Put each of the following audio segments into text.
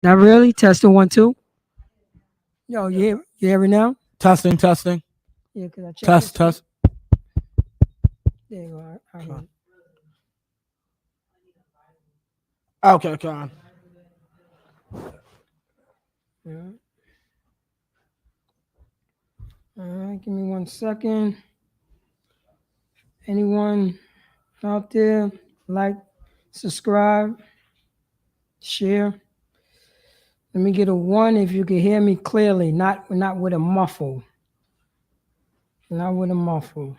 Not really. Testing 1 2. Yo, you hear me now? Testing, testing. Yeah, cause I checked Test, this one. test. There you go. I hear it. Okay, okay. On. Yeah. All right, give me 1 second. Anyone out there like, subscribe, share? Let me get a 1 if you can hear me clearly, not with a muffle. Not with a muffle.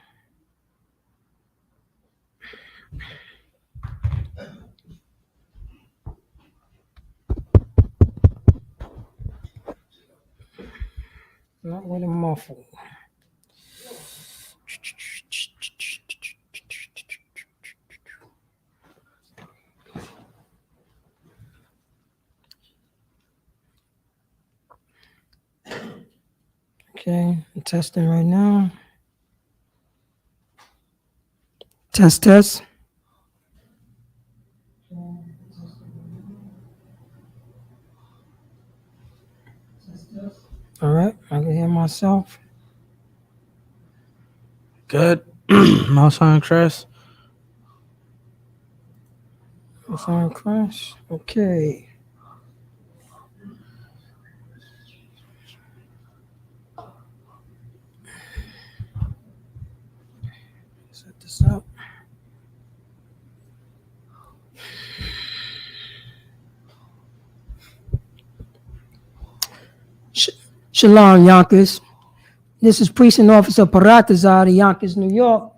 Not with a muffle. Okay, I'm testing right now. Test, test. All right, I can hear myself. Good. Mouse on Chris. Sound crash. Okay. Set this up. Shalom, Yonkers. This is Priest and Officer Paratazar of Yonkers, New York.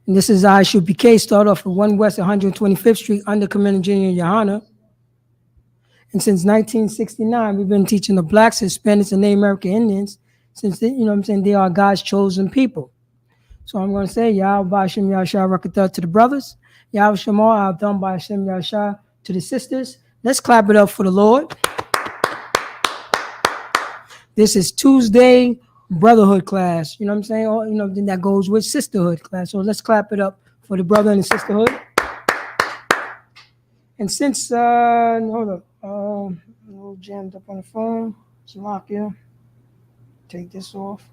And this is I.S.U.P.K. Start off at 1 West 125th Street under Commander Junior Johanna. And since 1969, we've been teaching the blacks, Hispanics, and Native American Indians since they are God's chosen people. So I'm going to say Yahweh Ba'Shem Yahshua Rakatah to the brothers, Yahweh Shemar Abdam Ba'Shem Yahshua to the sisters. Let's clap it up for the Lord. This is Tuesday Brotherhood class. You know what I'm saying? Or, then that goes with sisterhood class. So let's clap it up for the brother and the sisterhood. And since, hold up, a little jammed up on the phone. Salakia, take this off.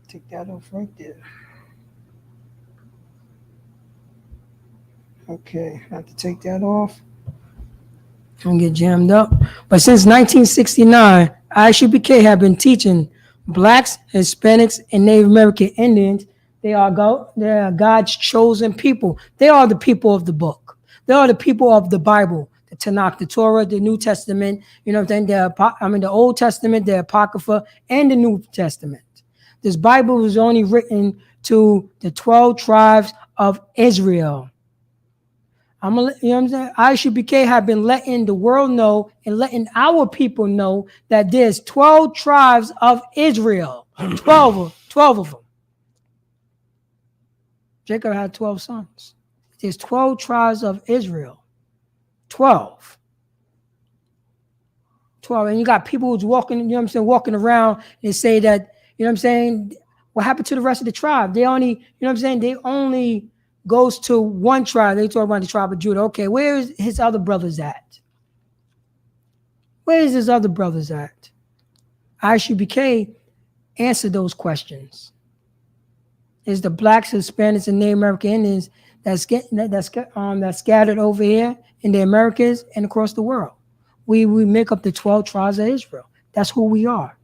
Take that off right there. Okay, I have to take that off. Don't get jammed up. But since 1969, I.S.U.P.K have been teaching blacks, Hispanics, and Native American Indians. They are God's chosen people. They are the people of the book. They are the people of the Bible, the Tanakh, the Torah, the New Testament. You know what I'm saying? The Old Testament, the Apocrypha, and the New Testament. This Bible was only written to the 12 tribes of Israel. You know what I'm saying? I.S.U.P.K have been letting the world know and letting our people know that there's 12 tribes of Israel. 12 of them. Jacob had 12 sons. There's 12 tribes of Israel. 12. 12. And you got people who's walking, you know what I'm saying, walking around and say that, you know what I'm saying, what happened to the rest of the tribe? They only, you know what I'm saying, they only goes to one tribe. They talk about the tribe of Judah. Okay, where is his other brothers at? Where is his other brothers at? I.S.U.P.K answer those questions. Is the blacks, Hispanics, and Native American Indians that's scattered over here in the Americas and across the world. We make up the 12 tribes of Israel. That's who we are.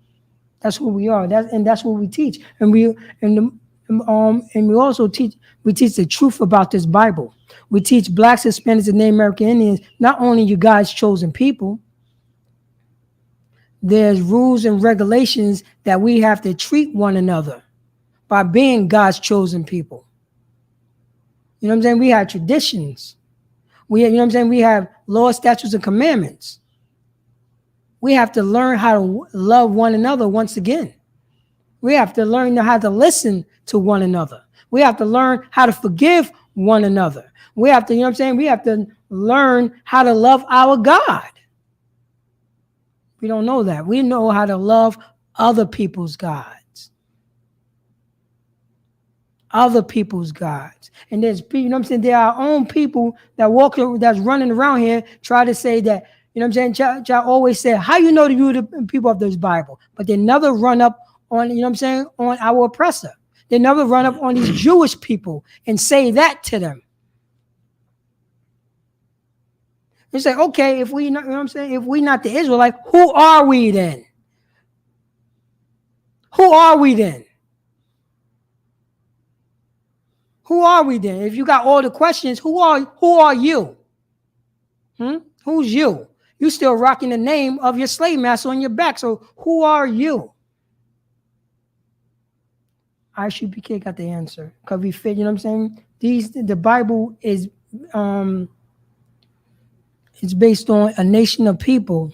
That's who we are. That's what we teach. And we also teach the truth about this Bible. We teach blacks, Hispanics, and Native American Indians, not only you guys chosen people, there's rules and regulations that we have to treat one another by being God's chosen people. You know what I'm saying? We have traditions. You know what I'm saying? We have laws, statutes, and commandments. We have to learn how to love one another once again. We have to learn how to listen to one another. We have to learn how to forgive one another. We have to, you know what I'm saying? We have to learn how to love our God. We don't know that. We know how to love other people's gods. other people's gods. And there's people, you know what I'm saying? There are our own people that that's running around here, try to say that, you know what I'm saying? Y'all always say, how you know you the people of this Bible? But they never run up on, you know what I'm saying, on our oppressor. They never run up on these Jewish people and say that to them. They say, okay, if we not, you know what I'm saying, if we not the Israelite, who are we then? Who are we then? Who are we then? If you got all the questions, who are you? Who's you? You still rocking the name of your slave master on your back. So who are you? I.S.U.P.K got the answer. Because we fit, you know what I'm saying? The Bible is it's based on a nation of people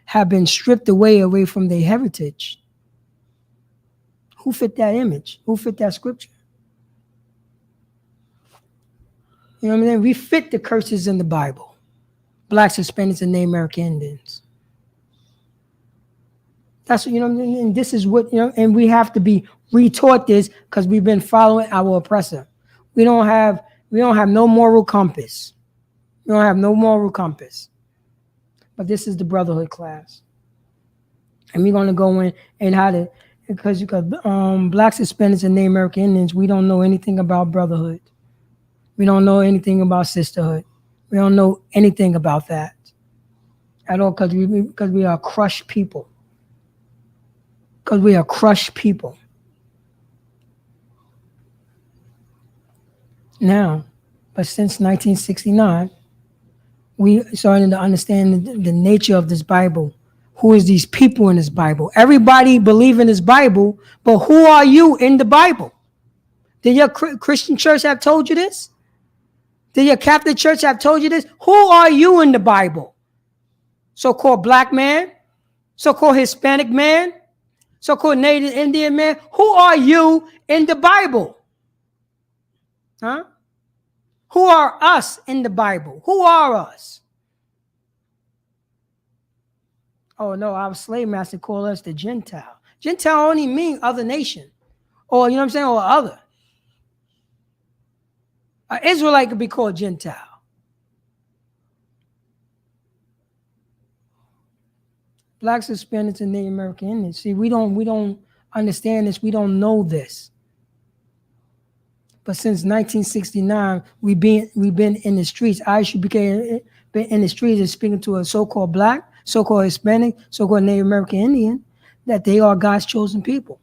have been stripped away from their heritage. Who fit that image? Who fit that scripture? You know what I mean? We fit the curses in the Bible. Blacks, Hispanics, and Native American Indians. That's what, you know what I mean? And this is what, you know, and we have to be retaught this because we've been following our oppressor. We don't have no moral compass. We don't have no moral compass. But this is the Brotherhood class. And we're gonna go in and how to, because Blacks, Hispanics, and Native American Indians, we don't know anything about brotherhood. We don't know anything about sisterhood. We don't know anything about that at all because we are crushed people. Because we are crushed people. Now, but since 1969, we started to understand the nature of this Bible. Who is these people in this Bible? Everybody believe in this Bible, but who are you in the Bible? Did your Christian church have told you this? Did your Catholic church have told you this? Who are you in the Bible? So-called black man? So-called Hispanic man? So-called Native Indian man? Who are you in the Bible? Huh? Who are us in the Bible? Who are us? Oh no, our slave master called us the Gentile. Gentile only mean other nation. Or, you know what I'm saying, or other. An Israelite could be called Gentile. Blacks, Hispanics, and Native American Indians. See, we don't understand this. We don't know this. But since 1969, we've been in the streets. I.S.U.P.K been in the streets and speaking to a so-called black, so-called Hispanic, so-called Native American Indian, that they are God's chosen people.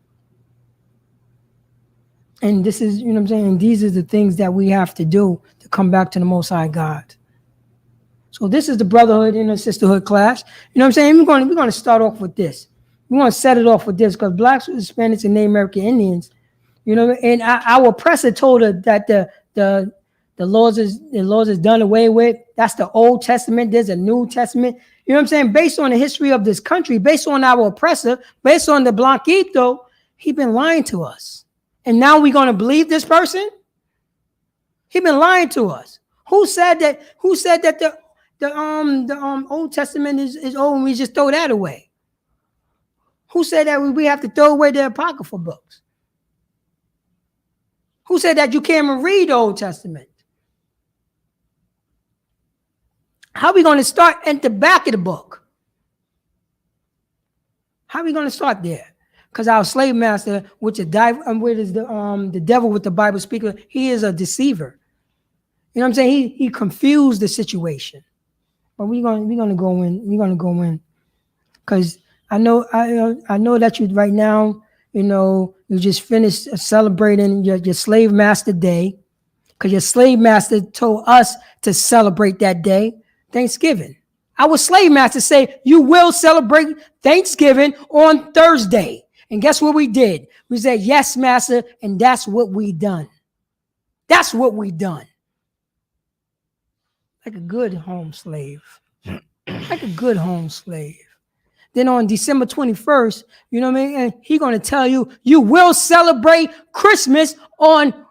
And this is, you know what I'm saying, these are the things that we have to do to come back to the Most High God. So this is the Brotherhood and the Sisterhood class. You know what I'm saying? We're going to start off with this. We're going to set it off with this because Blacks, Hispanics, and Native American Indians, you know, and our oppressor told us that the laws is done away with. That's the Old Testament. There's a New Testament. You know what I'm saying? Based on the history of this country, based on our oppressor, based on the Blanquito, he been lying to us. And now we're going to believe this person? He been lying to us. Who said that the Old Testament is old and we just throw that away? Who said that we have to throw away the apocryphal books? Who said that you can't even read the Old Testament? How are we going to start at the back of the book? How are we going to start there? Because our slave master, which is the devil with the Bible speaker, he is a deceiver. You know what I'm saying? He confused the situation. But we're gonna go in. We're gonna go in. Because I know that you right now, you know, you just finished celebrating your slave master day. Because your slave master told us to celebrate that day, Thanksgiving. Our slave master say you will celebrate Thanksgiving on Thursday. And guess what we did? We said, yes, master, and that's what we done. That's what we done. Like a good home slave. Like a good home slave. Then on December 21st, you know what I mean? And he's going to tell you, you will celebrate Christmas on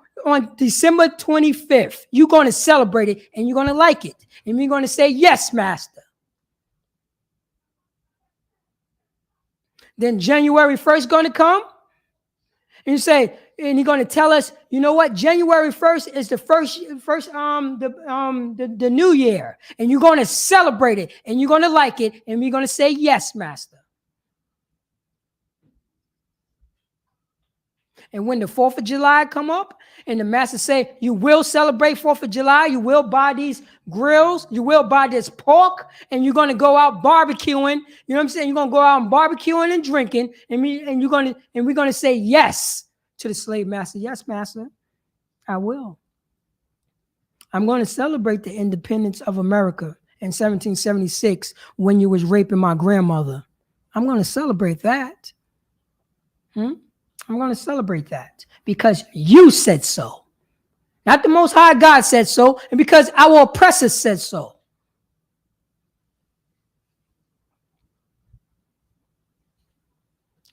December 25th. You're going to celebrate it and you're going to like it. And you're going to say, yes, master. Then January 1st going to come. And you say, and he's going to tell us, you know what? January 1st is the first the new year, and you're going to celebrate it, and you're going to like it, and we're going to say, yes, Master. And when the 4th of July come up, and the Master say, you will celebrate 4th of July, you will buy these grills, you will buy this pork, and you're going to go out barbecuing. You know what I'm saying? You're going to go out and barbecuing and drinking, and we're going to say yes to the slave master. Yes, Master, I will. I'm going to celebrate the independence of America in 1776 when you was raping my grandmother. I'm going to celebrate that. I'm going to celebrate that because you said so. Not the Most High God said so, and because our oppressors said so.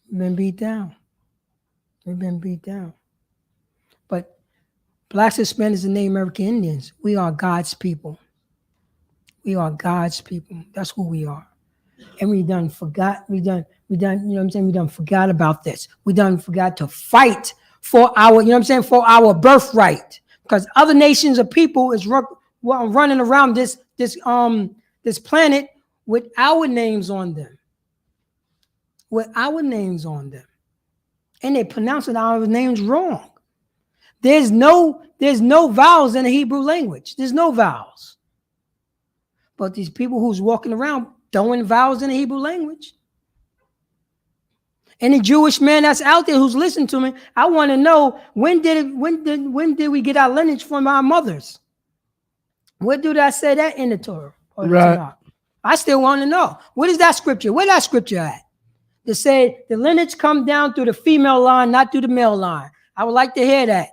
We've been beat down. We've been beat down. But Blacks, Hispanics, and Native American Indians, we are God's people. We are God's people. That's who we are. And we done forgot, you know what I'm saying? We done forgot about this. We done forgot to fight for our, you know what I'm saying, for our birthright. Because other nations of people is running around this planet with our names on them. With our names on them. And they pronouncing our names wrong. There's no vowels in the Hebrew language. There's no vowels. But these people who's walking around throwing vowels in the Hebrew language. Any Jewish man that's out there who's listening to me, I want to know when did we get our lineage from our mothers? Where do I say that in the Torah? Right. I still want to know. What is that scripture? Where that scripture at? To say the lineage come down through the female line, not through the male line. I would like to hear that.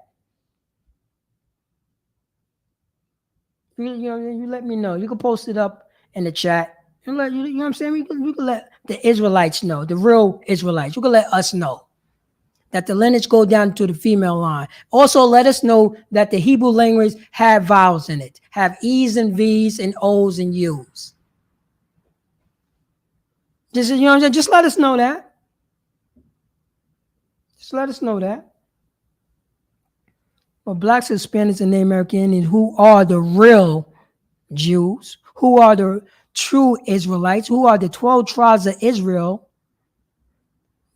You let me know. You can post it up in the chat. You know what I'm saying? You can let the Israelites know, the real Israelites. You can let us know that the lineage go down to the female line. Also, let us know that the Hebrew language have vowels in it, have E's and V's and O's and U's. Just, you know what I'm saying? Just let us know that. Just let us know that. But Blacks, Hispanics, and Native American Indians, who are the real Jews, who are the true Israelites, who are the 12 tribes of Israel,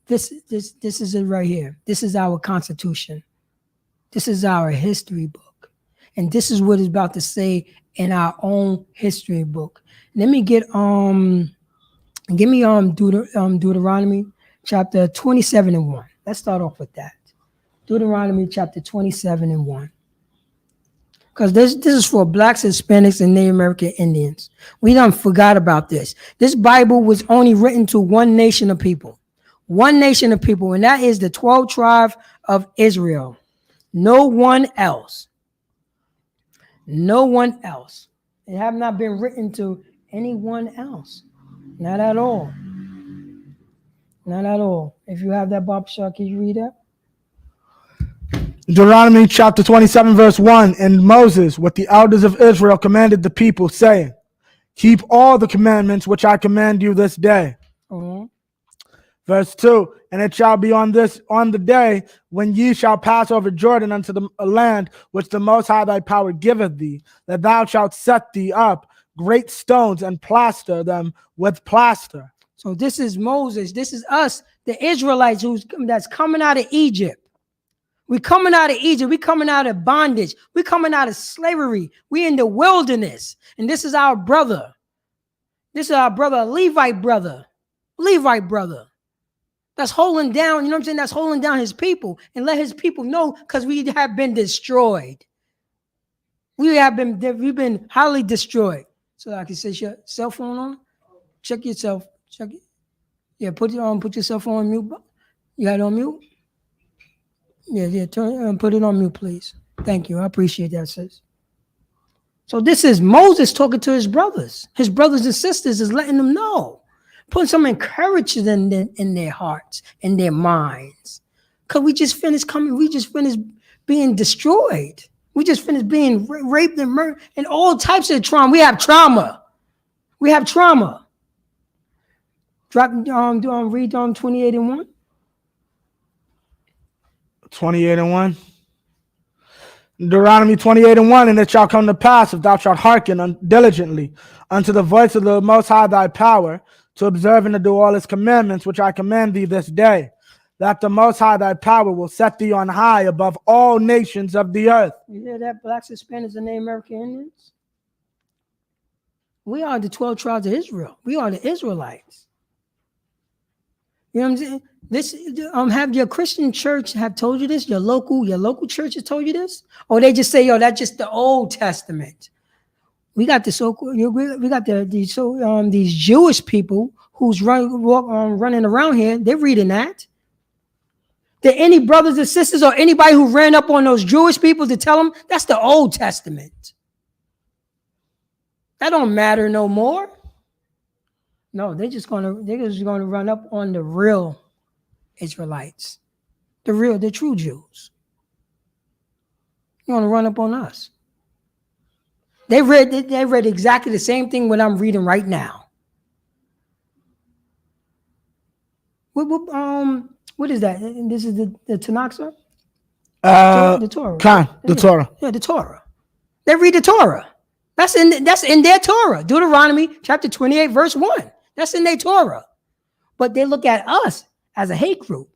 this is it right here. This is our Constitution. This is our history book. And this is what it's about to say in our own history book. Let me give me Deuteronomy chapter 27 and 1. Let's start off with that. Deuteronomy chapter 27 and 1. Because this is for Blacks, Hispanics, and Native American Indians. We done forgot about this. This Bible was only written to one nation of people. One nation of people, and that is the 12 tribes of Israel. No one else. No one else. It have not been written to anyone else. Not at all. Not at all. If you have that, Bob Shaw, can you read that? Deuteronomy chapter 27, verse 1. And Moses, with the elders of Israel, commanded the people, saying, keep all the commandments which I command you this day. Verse 2. And it shall be on the day when ye shall pass over Jordan unto the land which the Most High thy power giveth thee, that thou shalt set thee up great stones and plaster them with plaster. So this is Moses. This is us, the Israelites that's coming out of Egypt. We're coming out of Egypt. We're coming out of bondage. We're coming out of slavery. We're in the wilderness. And this is our brother. This is our brother, a Levite brother. Levite brother. That's holding down, you know what I'm saying? That's holding down his people. And let his people know, because we have been destroyed. We've been highly destroyed. So I can say your cell phone on. Check yourself. Check it. Yeah, put it on. Put your cell phone on mute. You got it on mute? Yeah, put it on mute, please. Thank you. I appreciate that, sis. So this is Moses talking to his brothers. His brothers and sisters is letting them know. Putting some encouragement in their hearts, in their minds. Because we just finished being destroyed. We just finished being raped and murdered and all types of trauma. We have trauma. We have trauma. Read 28 and 1. 28:1. Deuteronomy 28:1, and it shall come to pass, if thou shalt hearken diligently unto the voice of the Most High thy power, to observe and to do all his commandments, which I command thee this day, that the Most High thy power will set thee on high above all nations of the earth. You hear that, blacks, Hispanics, and Native American Indians? We are the 12 tribes of Israel. We are the Israelites. You know what I'm saying? This have your Christian church have told you this? Your local church has told you this? Or they just say, yo, that's just the Old Testament. We got these Jewish people who's running around here. They're reading that. Did any brothers and sisters or anybody who ran up on those Jewish people to tell them that's the Old Testament? That don't matter no more. No, they're just gonna run up on the real Israelites, the true Jews. They're gonna run up on us. They read exactly the same thing what I'm reading right now. What is that? This is the Tanakh, sir? The Torah. The Torah. Yeah, the Torah. They read the Torah. That's in their Torah. Deuteronomy chapter 28, verse 1. That's in their Torah. But they look at us as a hate group.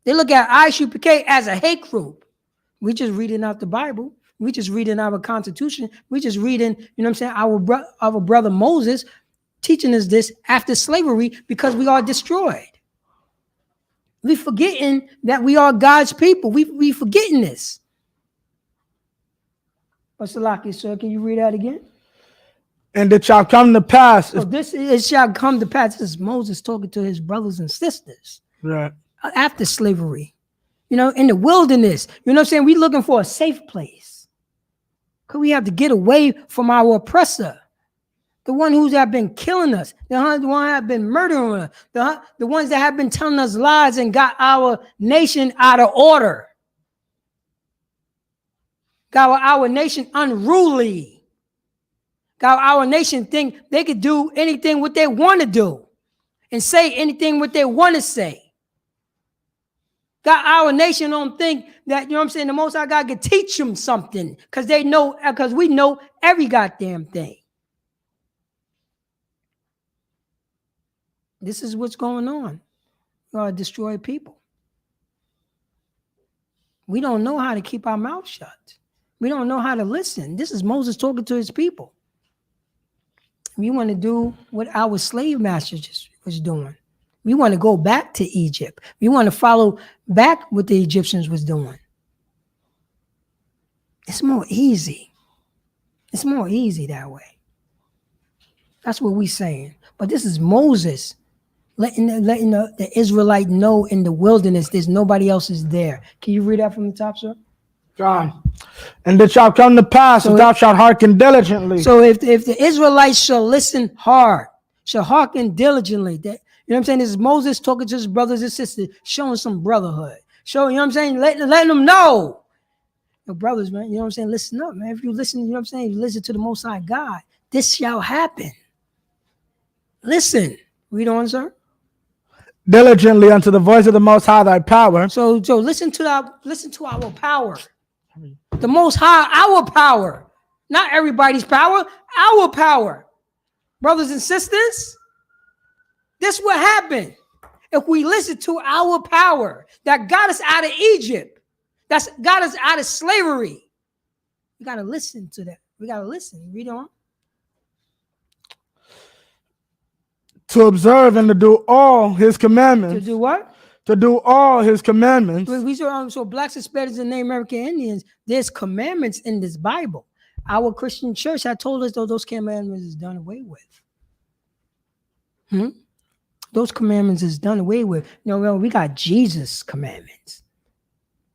They look at I.S.U.P.K as a hate group. We just reading out the Bible. We just reading our Constitution. We just reading, you know what I'm saying, our brother Moses teaching us this after slavery because we are destroyed. We forgetting that we are God's people. We forgetting this. But Salaki, sir, can you read that again? And it shall come to pass. So it shall come to pass. This is Moses talking to his brothers and sisters. Right. After slavery. You know, in the wilderness. You know what I'm saying? We're looking for a safe place. Because we have to get away from our oppressor. The one who's have been killing us. The one who have been murdering us. The ones that have been telling us lies and got our nation out of order. Got our nation unruly. Got our nation think they could do anything what they want to do. And say anything what they want to say. Got our nation on think that, you know what I'm saying, the Most High God could teach them something. Because we know every goddamn thing. This is what's going on. We are destroy people. We don't know how to keep our mouth shut. We don't know how to listen. This is Moses talking to his people. We want to do what our slave masters was doing. We want to go back to Egypt. We want to follow back what the Egyptians was doing. It's more easy. It's more easy that way. That's what we're saying. But this is Moses letting the Israelite know in the wilderness there's nobody else is there. Can you read that from the top, sir? God. And it shall come to pass, if thou shalt hearken diligently. So if the Israelites shall listen hard, shall hearken diligently, that, you know what I'm saying? This is Moses talking to his brothers and sisters, showing some brotherhood. Showing, you know what I'm saying? Letting them know. Your brothers, man, you know what I'm saying? Listen up, man. If you listen, you know what I'm saying? You listen to the Most High God, this shall happen. Listen. Read on, sir. Diligently unto the voice of the Most High thy power. So listen to our power. The Most High, our power. Not everybody's power, our power. Brothers and sisters, this will happen if we listen to our power that got us out of Egypt, that's got us out of slavery. We got to listen to that. We got to listen. Read on. To observe and to do all his commandments. To do what? To do all his commandments. So blacks, Hispanics, and Native American Indians, there's commandments in this Bible. Our Christian church had told us those commandments is done away with. Those commandments is done away with. You know, we got Jesus' commandments.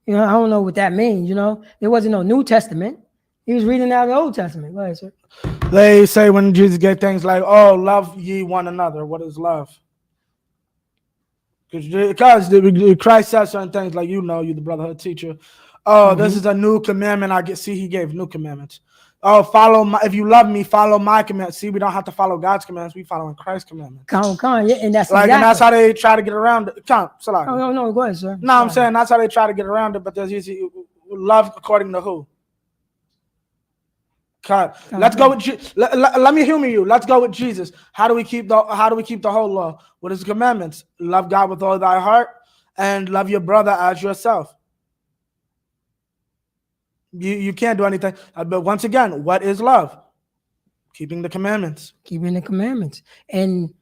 You know, I don't know what that means, you know. There wasn't no New Testament. He was reading out the Old Testament. Go ahead, sir. They say when Jesus get things like, oh, love ye one another. What is love? Because Christ says certain things like, you know, you the brotherhood teacher. Oh, this is a new commandment. He gave new commandments. Oh, if you love me, follow my commandments. See, we don't have to follow God's commandments. We following Christ's commandments. Yeah, and that's like, exactly. And that's how they try to get around it. No, go ahead, sir. No, I'm saying that's how they try to get around it, but there's usually love according to who? God. Let's go with let me humor you. Let's go with Jesus. How do we keep the whole law? What is the commandments? Love God with all thy heart and love your brother as yourself. You can't do anything. But once again, what is love? Keeping the commandments. Keeping the commandments. And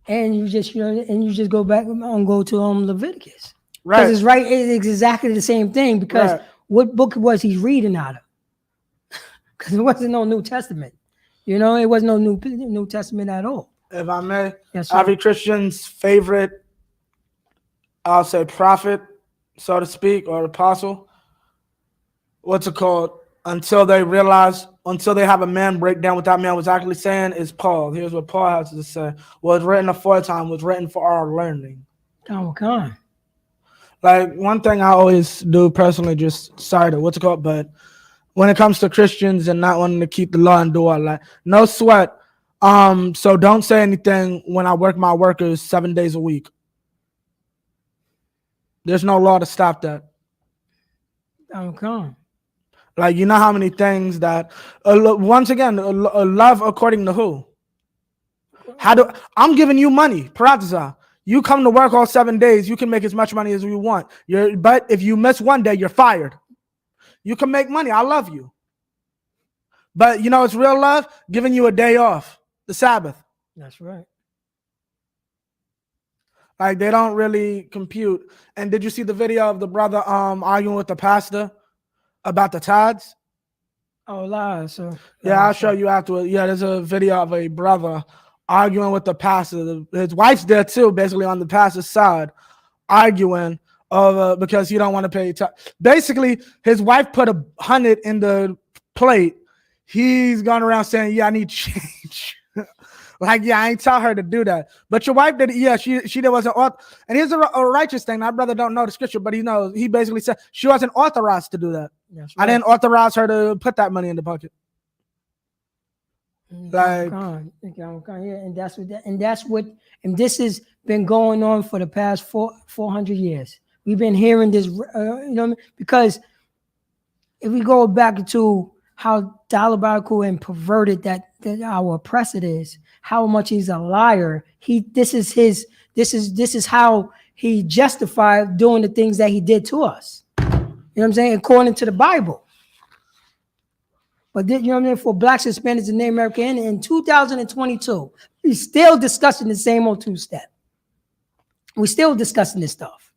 you just go back and go to Leviticus. Right. Because it's exactly the same thing. Because what book was he reading out of? Because it wasn't no New Testament. It wasn't no New Testament at all. If I may, yes, sir. Every Christian's favorite, I'll say, prophet, so to speak, or apostle, what's it called? Until they have a man break down what that man was actually saying, is Paul. Here's what Paul has to say. Was written aforetime, was written for our learning. Oh, God. Like, one thing I always do personally, just sorry, what's it called? But when it comes to Christians and not wanting to keep the law and do all that, no sweat. So don't say anything when I work my workers 7 days a week. There's no law to stop that. Okay. Like, you know how many things that, once again, love according to who? I'm giving you money, Paratiza. You come to work all 7 days, you can make as much money as you want. But if you miss one day, you're fired. You can make money. I love you. But it's real love? Giving you a day off, the Sabbath. That's right. Like, they don't really compute. And did you see the video of the brother arguing with the pastor about the tithes? Oh, lies, sir. Yeah, I'll show you afterwards. Yeah, there's a video of a brother arguing with the pastor. His wife's there too, basically on the pastor's side, arguing because he don't want to pay tithes. Basically, his wife put 100 in the plate. He's going around saying, "Yeah, I need change." Like, yeah, I ain't tell her to do that. But your wife did it. Yeah, she wasn't. And here's a righteous thing. My brother don't know the scripture, but he knows. He basically said she wasn't authorized to do that. That's right. I didn't authorize her to put that money in the bucket. Like, and this has been going on for the past 400 years. We've been hearing this, because if we go back to how diabolical and perverted that our oppressor is, how much he's a liar. This is how he justified doing the things that he did to us. You know what I'm saying? According to the Bible. But for blacks, Hispanics, and Native American in 2022, we're still discussing the same old two-step. We're still discussing this stuff.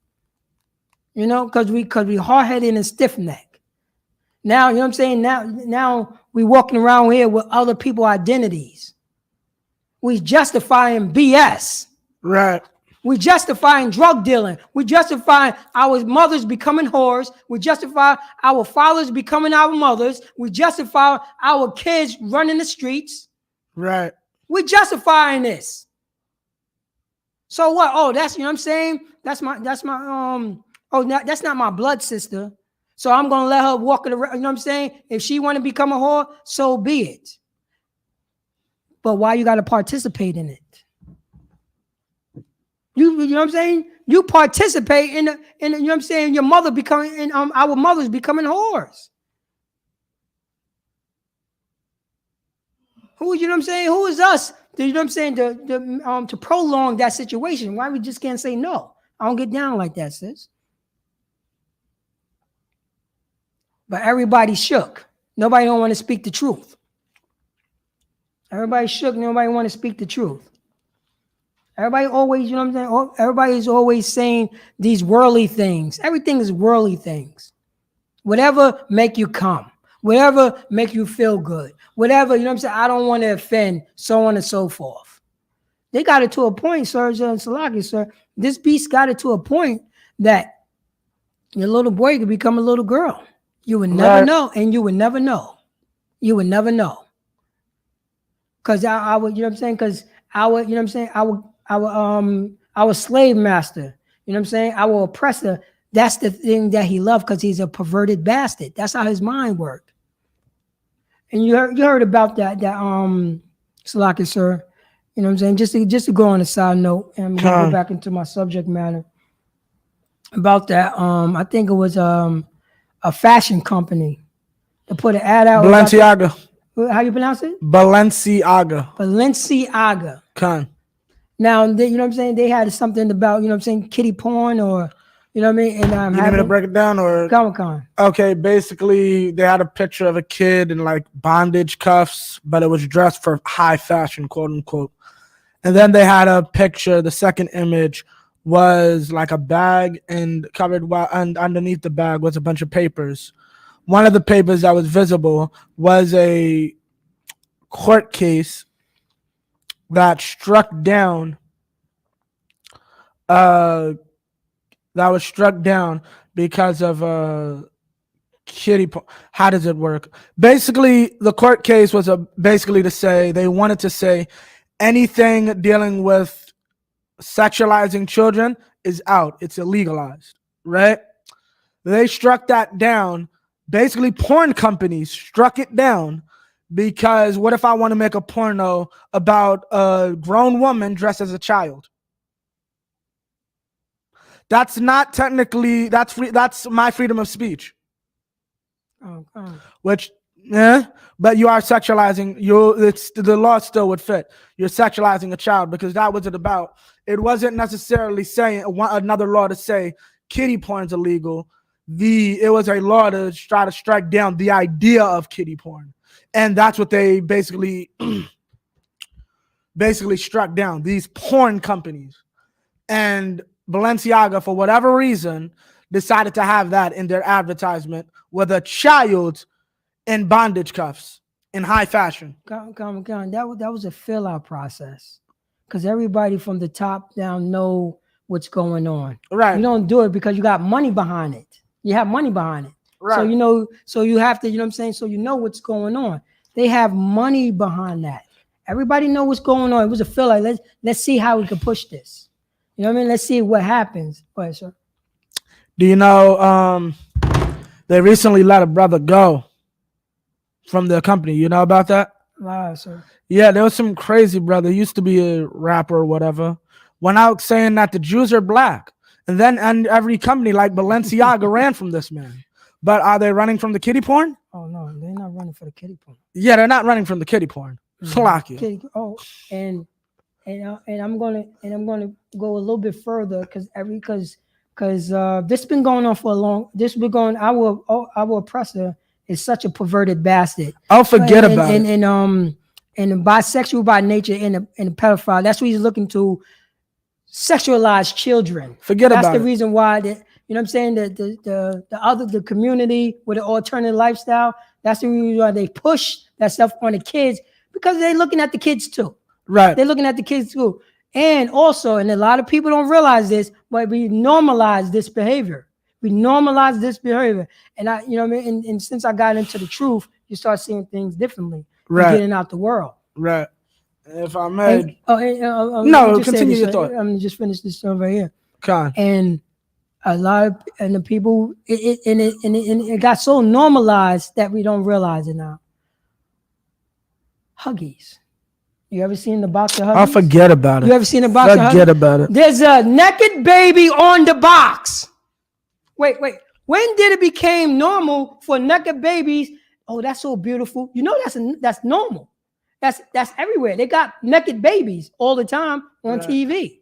Because we hard-headed and stiff-necked. Now, what I'm saying? Now we walking around here with other people's identities. We justifying BS. Right. We justifying drug dealing. We justify our mothers becoming whores. We justify our fathers becoming our mothers. We justify our kids running the streets. Right. We justifying this. So what? Oh, that's, what I'm saying? That's that's not my blood sister. So I'm going to let her walk it around. You know what I'm saying? If she want to become a whore, so be it. But why you got to participate in it? You know what I'm saying? You participate in you know what I'm saying? Your mother becoming, our mothers becoming whores. Who, you know what I'm saying? Who is us? You know what I'm saying? To prolong that situation. Why we just can't say no? I don't get down like that, sis. But everybody shook. Nobody don't want to speak the truth. Everybody shook. Nobody want to speak the truth. Everybody always, you know what I'm saying? Everybody's always saying these worldly things. Everything is worldly things. Whatever make you come. Whatever make you feel good. Whatever, you know what I'm saying? I don't want to offend, so on and so forth. They got it to a point, sir, and Salaki, sir. This beast got it to a point that your little boy could become a little girl. You would never know, and you would never know. You would never know. Because I would, you know what I'm saying? Because our, you know what I'm saying? Our slave master, you know what I'm saying? Our oppressor, that's the thing that he loved because he's a perverted bastard. That's how his mind worked. And you heard about that Salaki, sir. You know what I'm saying? Just to go on a side note, and I'm gonna go Con. back into my subject matter about that. I think it was a fashion company to put an ad out about Balenciaga. how you pronounce it? Balenciaga. Balenciaga. Con. Now, you know what I'm saying? They had something about, you know what I'm saying, kitty porn or, you know what I mean? And You need me to break it down or? Comic-Con. Okay, basically they had a picture of a kid in like bondage cuffs, but it was dressed for high fashion, quote unquote. And then they had a picture, the second image was like a bag and and underneath the bag was a bunch of papers. One of the papers that was visible was a court case that struck down because of kitty. How does it work? Basically, the court case was basically to say they wanted to say anything dealing with sexualizing children is out. It's illegalized, right? They struck that down. Basically, porn companies struck it down because what if I want to make a porno about a grown woman dressed as a child? That's not technically, that's free, that's my freedom of speech. Which, but you are sexualizing. It's the law still would fit. You're sexualizing a child because that was it about. It wasn't necessarily saying another law to say kiddie porn's illegal. It was a law to try to strike down the idea of kiddie porn, and that's what they basically struck down. These porn companies and Balenciaga, for whatever reason, decided to have that in their advertisement with a child in bondage cuffs in high fashion. That was a fill out process because everybody from the top down know what's going on. Right. You don't do it because you got money behind it. You have money behind it. Right. So you know, so you have to, you know what I'm saying? So you know what's going on. They have money behind that. Everybody know what's going on. It was a fill out. Let's see how we can push this. You know what I mean? Let's see what happens. Go ahead, sir. Do you know they recently let a brother go from the company? You know about that? Sir. Yeah, there was some crazy brother. He used to be a rapper or whatever. Went out saying that the Jews are black. And then every company like Balenciaga ran from this man. But are they running from the kiddie porn? Oh, no, they're not running for the kiddie porn. Yeah, they're not running from the kiddie porn. Slovakia. Oh, and I'm gonna go a little bit further because this been going on for a long. This been going. Our oppressor is such a perverted bastard. Oh, forget about it. And bisexual by nature and a pedophile. That's what he's looking to sexualize children. Forget about it. That's the reason why you know what I'm saying, the community with an alternative lifestyle. That's the reason why they push that stuff on the kids because they're looking at the kids too. Right. They're looking at the kids too. And also, and a lot of people don't realize this, but we normalize this behavior. We normalize this behavior. And you know what I mean? And since I got into the truth, you start seeing things differently. Right. Getting out the world. Right. If I may. No, continue your thought. I'm gonna just finish this over here. Con. And a lot of the people, it got so normalized that we don't realize it now. Huggies. You ever seen the box of Huggies? I forget about it. You ever seen the box of Huggies? Forget about it. There's a naked baby on the box. Wait. When did it become normal for naked babies? Oh, that's so beautiful. You know that's normal. That's everywhere. They got naked babies all the time on TV.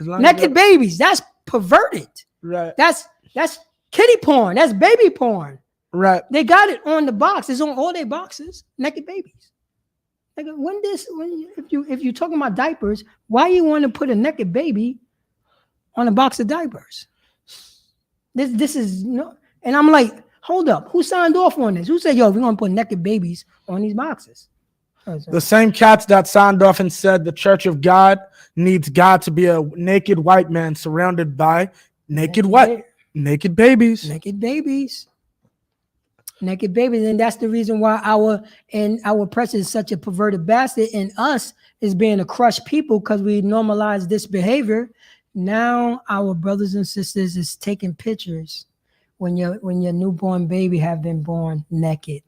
Naked babies. That's perverted. Right. That's kiddie porn. That's baby porn. Right. They got it on the box. It's on all their boxes. Naked babies. Like if you're talking about diapers, why you want to put a naked baby on a box of diapers? This is no. And I'm like, hold up. Who signed off on this? Who said, yo, we're gonna put naked babies on these boxes? The same cats that signed off and said the Church of God needs God to be a naked white man surrounded by naked babies. Naked babies. And that's the reason why our president is such a perverted bastard, and us is being a crushed people because we normalize this behavior. Now our brothers and sisters is taking pictures when your newborn baby have been born naked.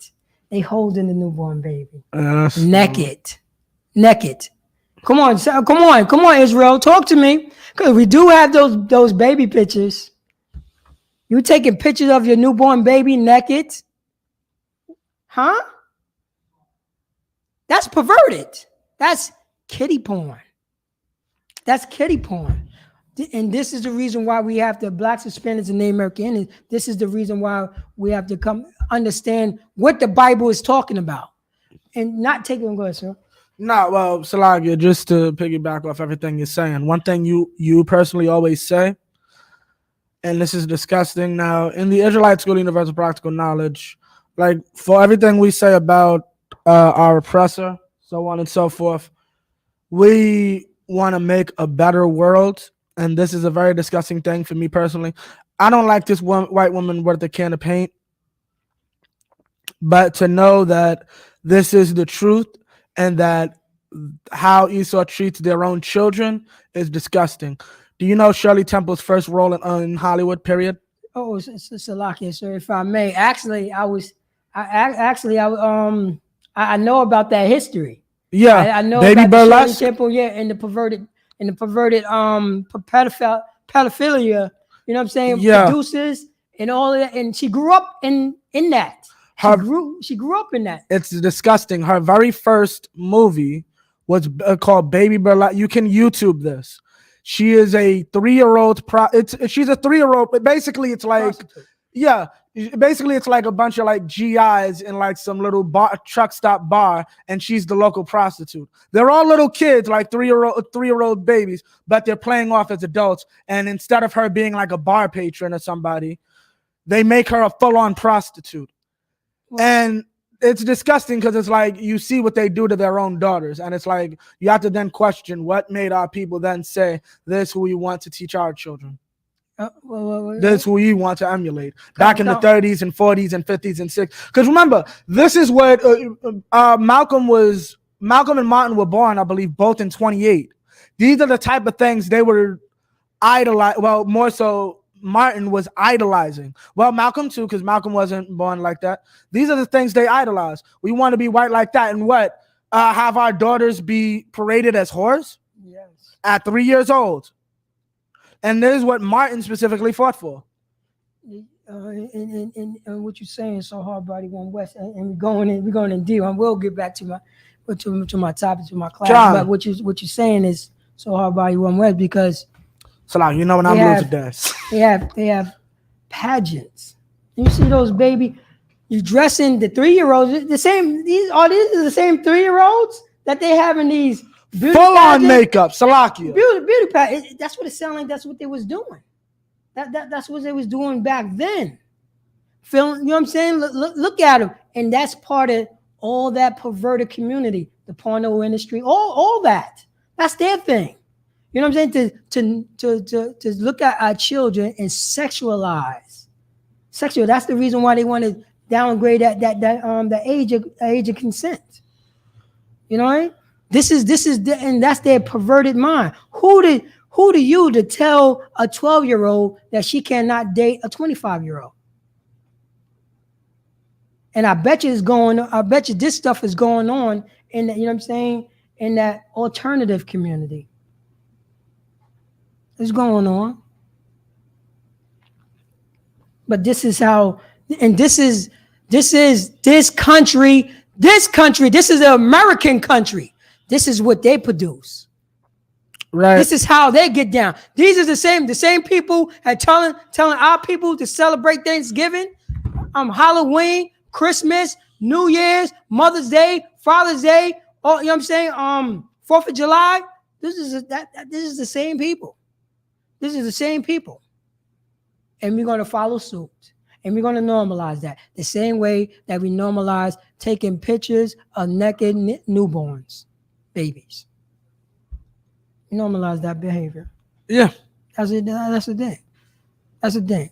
They holding the newborn baby. Yes. Naked. Come on, come on, Israel. Talk to me. Because we do have those baby pictures. You taking pictures of your newborn baby naked? Huh? That's perverted. That's kiddie porn. And this is the reason why we have the Blacks, Hispanics, and Native American Indians. This is the reason why we have to come understand what the Bible is talking about. And not taking go ahead, sir. No, well, Salagia, just to piggyback off everything you're saying, one thing you personally always say, and this is disgusting now, in the Israelite School of Universal Practical Knowledge, like for everything we say about our oppressor, so on and so forth, we want to make a better world, and this is a very disgusting thing for me personally. I don't like this white woman worth a can of paint, but to know that this is the truth and that how Esau treats their own children is disgusting. Do you know Shirley Temple's first role in Hollywood, period? Oh, it's Salakia, sir. If I may, actually, I know about that history. Yeah, I know Baby about Burlesque. the Shirley Temple, yeah, and the perverted pedophilia. You know what I'm saying? Yeah. Producers and all of that, and she grew up in that. She grew up in that. It's disgusting. Her very first movie was called Baby Burlesque. You can YouTube this. She is a 3-year-old. She's a 3-year-old, but basically it's like, yeah, basically it's like a bunch of like GIs in like some little truck stop bar, and she's the local prostitute. They're all little kids, like 3-year-old babies, but they're playing off as adults. And instead of her being like a bar patron or somebody, they make her a full-on prostitute. And it's disgusting because it's like you see what they do to their own daughters, and it's like you have to then question what made our people then say this is who we want to teach our children. This is who we want to emulate back in the 30s and 40s and 50s and 60s. Because remember, this is what Malcolm and Martin were born, I believe, both in 28. These are the type of things they were idolizing. Well, more so Martin was idolizing. Well, Malcolm too, because Malcolm wasn't born like that. These are the things they idolize. We want to be white like that. And what? Have our daughters be paraded as whores? Yes. At 3 years old. And this is what Martin specifically fought for. And what you're saying is so hard, Body One West, and we're going in deep. I will get back to my topic, to my class. John. But what you're saying is so hard, Body One West, because Salah, you know when I'm losing this. They have pageants. You see those baby, you dressing the 3-year-olds, the same, these are the same 3-year-olds that they have in these full on makeup, Salakia. Beauty pageant. That's what it sounded like. That's what they was doing. That's what they was doing back then. You know what I'm saying? Look at them. And that's part of all that perverted community, the porno industry, all that. That's their thing. You know what I'm saying? To look at our children and sexualize. That's the reason why they want to downgrade the age of consent. You know what I mean? This is and that's their perverted mind. Who do you to tell a 12-year-old that she cannot date a 25-year-old? And I bet you this stuff is going on in the, you know what I'm saying, in that alternative community. It's going on. But this is how, and this is this country, this is the American country. This is what they produce. Right. This is how they get down. These are the same people that telling our people to celebrate Thanksgiving, Halloween, Christmas, New Year's, Mother's Day, Father's Day, you know what I'm saying? 4th of July. This is the same people. This is the same people. And we're going to follow suit. And we're going to normalize that. The same way that we normalize taking pictures of naked newborns, babies. Normalize that behavior. Yeah. That's the thing. That's the thing.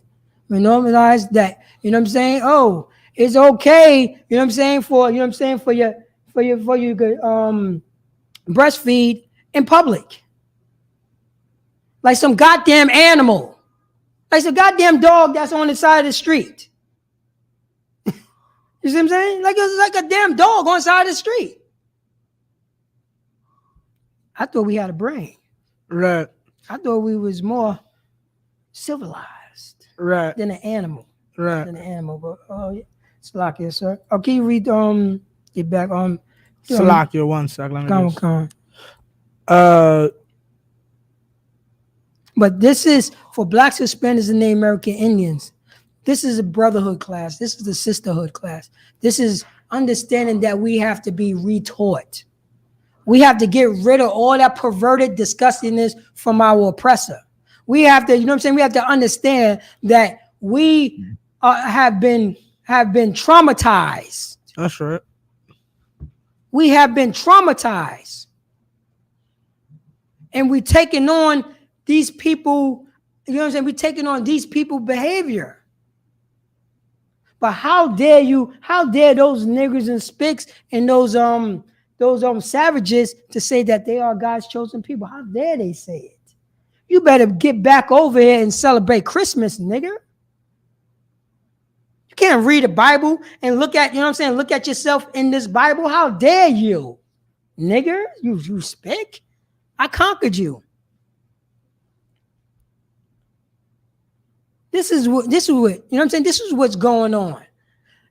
We normalize that, you know what I'm saying? Oh, it's okay, you know what I'm saying, for you could breastfeed in public. Like some goddamn animal. Like some goddamn dog that's on the side of the street. You You see what I'm saying? Like it was like a damn dog on the side of the street. I thought we had a brain. Right. I thought we was more civilized Right. than an animal. Right. Than an animal. But oh yeah. Salakia, sir. Oh, can you read get back Salakia, 1 second. Let me come just. on. Uh, But this is for Blacks, Hispanics, and Native American Indians. This is a brotherhood class. This is the sisterhood class. This is understanding that we have to be retaught. We have to get rid of all that perverted disgustingness from our oppressor. We have to, you know what I'm saying? We have to understand that we have been traumatized. that's right. We have been traumatized. And we're taking on these people, you know what I'm saying? We're taking on these people's behavior. But how dare those niggers and spicks and those savages to say that they are God's chosen people? How dare they say it? You better get back over here and celebrate Christmas, nigger. You can't read the Bible and look at, you know what I'm saying? Look at yourself in this Bible. How dare you, nigger? You spick. I conquered you. This is what, you know what I'm saying? This is what's going on.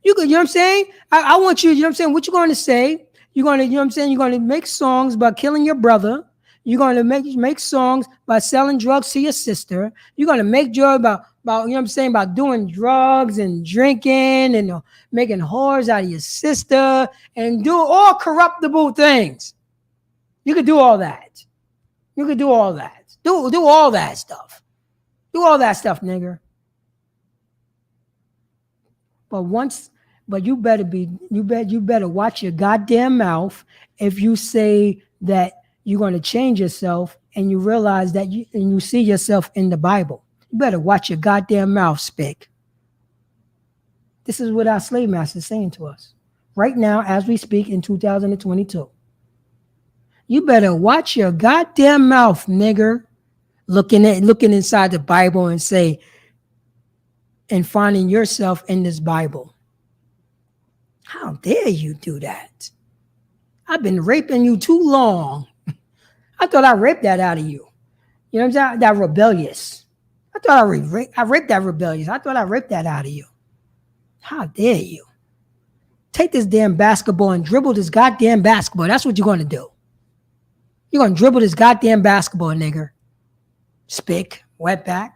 You know what I'm saying? I want you know what I'm saying? What you're going to say, you're going to, you know what I'm saying? You're going to make songs about killing your brother. You're going to make songs by selling drugs to your sister. You're going to make jokes about, you know what I'm saying? About doing drugs and drinking and making whores out of your sister and do all corruptible things. You could do all that. You could do all that. Do all that stuff. Do all that stuff, nigger. But you better watch your goddamn mouth if you say that you're going to change yourself and you realize that you see yourself in the Bible. You better watch your goddamn mouth, Spick. This is what our slave master is saying to us right now as we speak in 2022. You better watch your goddamn mouth, nigger, looking inside the Bible and say, and finding yourself in this Bible. How dare you do that? I've been raping you too long. I thought I raped that out of you. You know what I'm saying? That rebellious. I thought I raped that rebellious. I thought I raped that out of you. How dare you? Take this damn basketball and dribble this goddamn basketball. That's what you're going to do. You're going to dribble this goddamn basketball, nigger. Spick, wetback.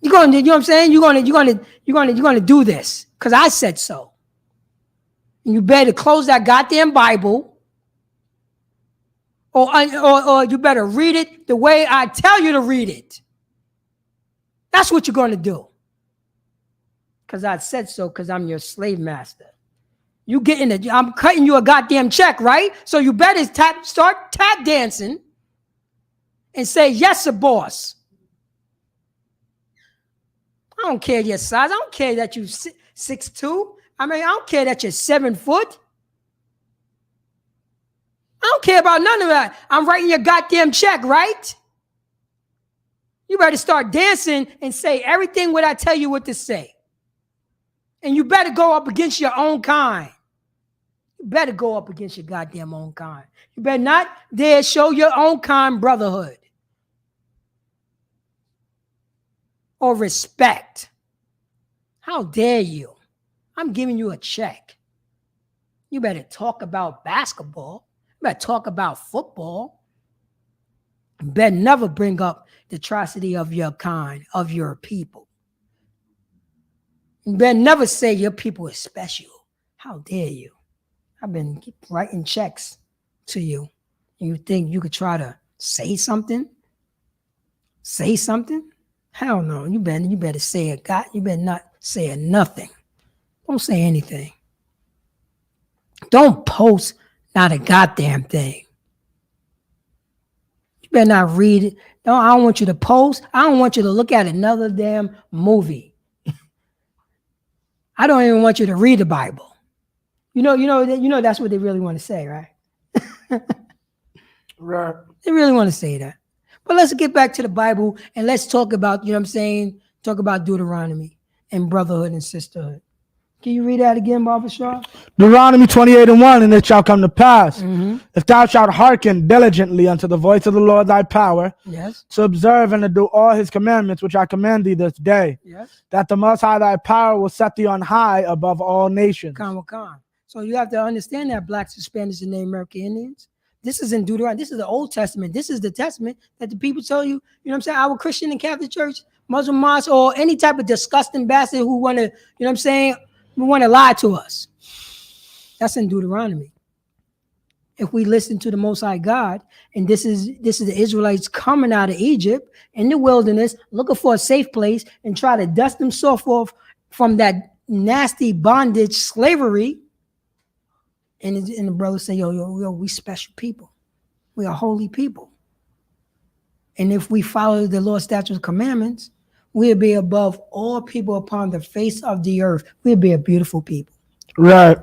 You're going to, you know what I'm saying? You're going to do this because I said so. And you better close that goddamn Bible, or you better read it the way I tell you to read it. That's what you're going to do. Because I said so. Because I'm your slave master. You getting it? I'm cutting you a goddamn check, right? So you better start tap dancing and say yes, sir, boss. I don't care your size. I don't care that you 6'2". I mean, I don't care that you're 7 foot. I don't care about none of that. I'm writing your goddamn check, right? You better start dancing and say everything what I tell you what to say. And you better go up against your own kind. You better go up against your goddamn own kind. You better not dare show your own kind brotherhood or respect. How dare you? I'm giving you a check. You better talk about basketball. You better talk about football. You better never bring up the atrocity of your kind, of your people. You better never say your people is special. How dare you? I've been writing checks to you. And you think you could try to say something? Say something? Hell no. You better say it. God, you better not say nothing. Don't say anything. Don't post not a goddamn thing. You better not read it. No, I don't want you to post. I don't want you to look at another damn movie. I don't even want you to read the Bible. You know that's what they really want to say, right? Right. They really want to say that. But let's get back to the Bible and let's talk about, you know what I'm saying? Talk about Deuteronomy and brotherhood and sisterhood. Can you read that again, Baba Shaw? Deuteronomy 28:1, and it shall come to pass, if thou shalt hearken diligently unto the voice of the Lord thy power, Yes. to observe and to do all his commandments which I command thee this day, Yes. that the Most High thy power will set thee on high above all nations. Con. So you have to understand that blacks, Hispanics, and Native American Indians. This is in Deuteronomy. This is the Old Testament. This is the Testament that the people tell you. You know what I'm saying? Our Christian and Catholic Church, Muslim mosque, or any type of disgusting bastard who want to, you know what I'm saying, who want to lie to us. That's in Deuteronomy. If we listen to the Most High God, and this is the Israelites coming out of Egypt in the wilderness, looking for a safe place, and try to dust themselves off from that nasty bondage, slavery. And the brothers say, yo, we special people. We are holy people. And if we follow the Lord's statutes and commandments, we'll be above all people upon the face of the earth. We'll be a beautiful people. Right.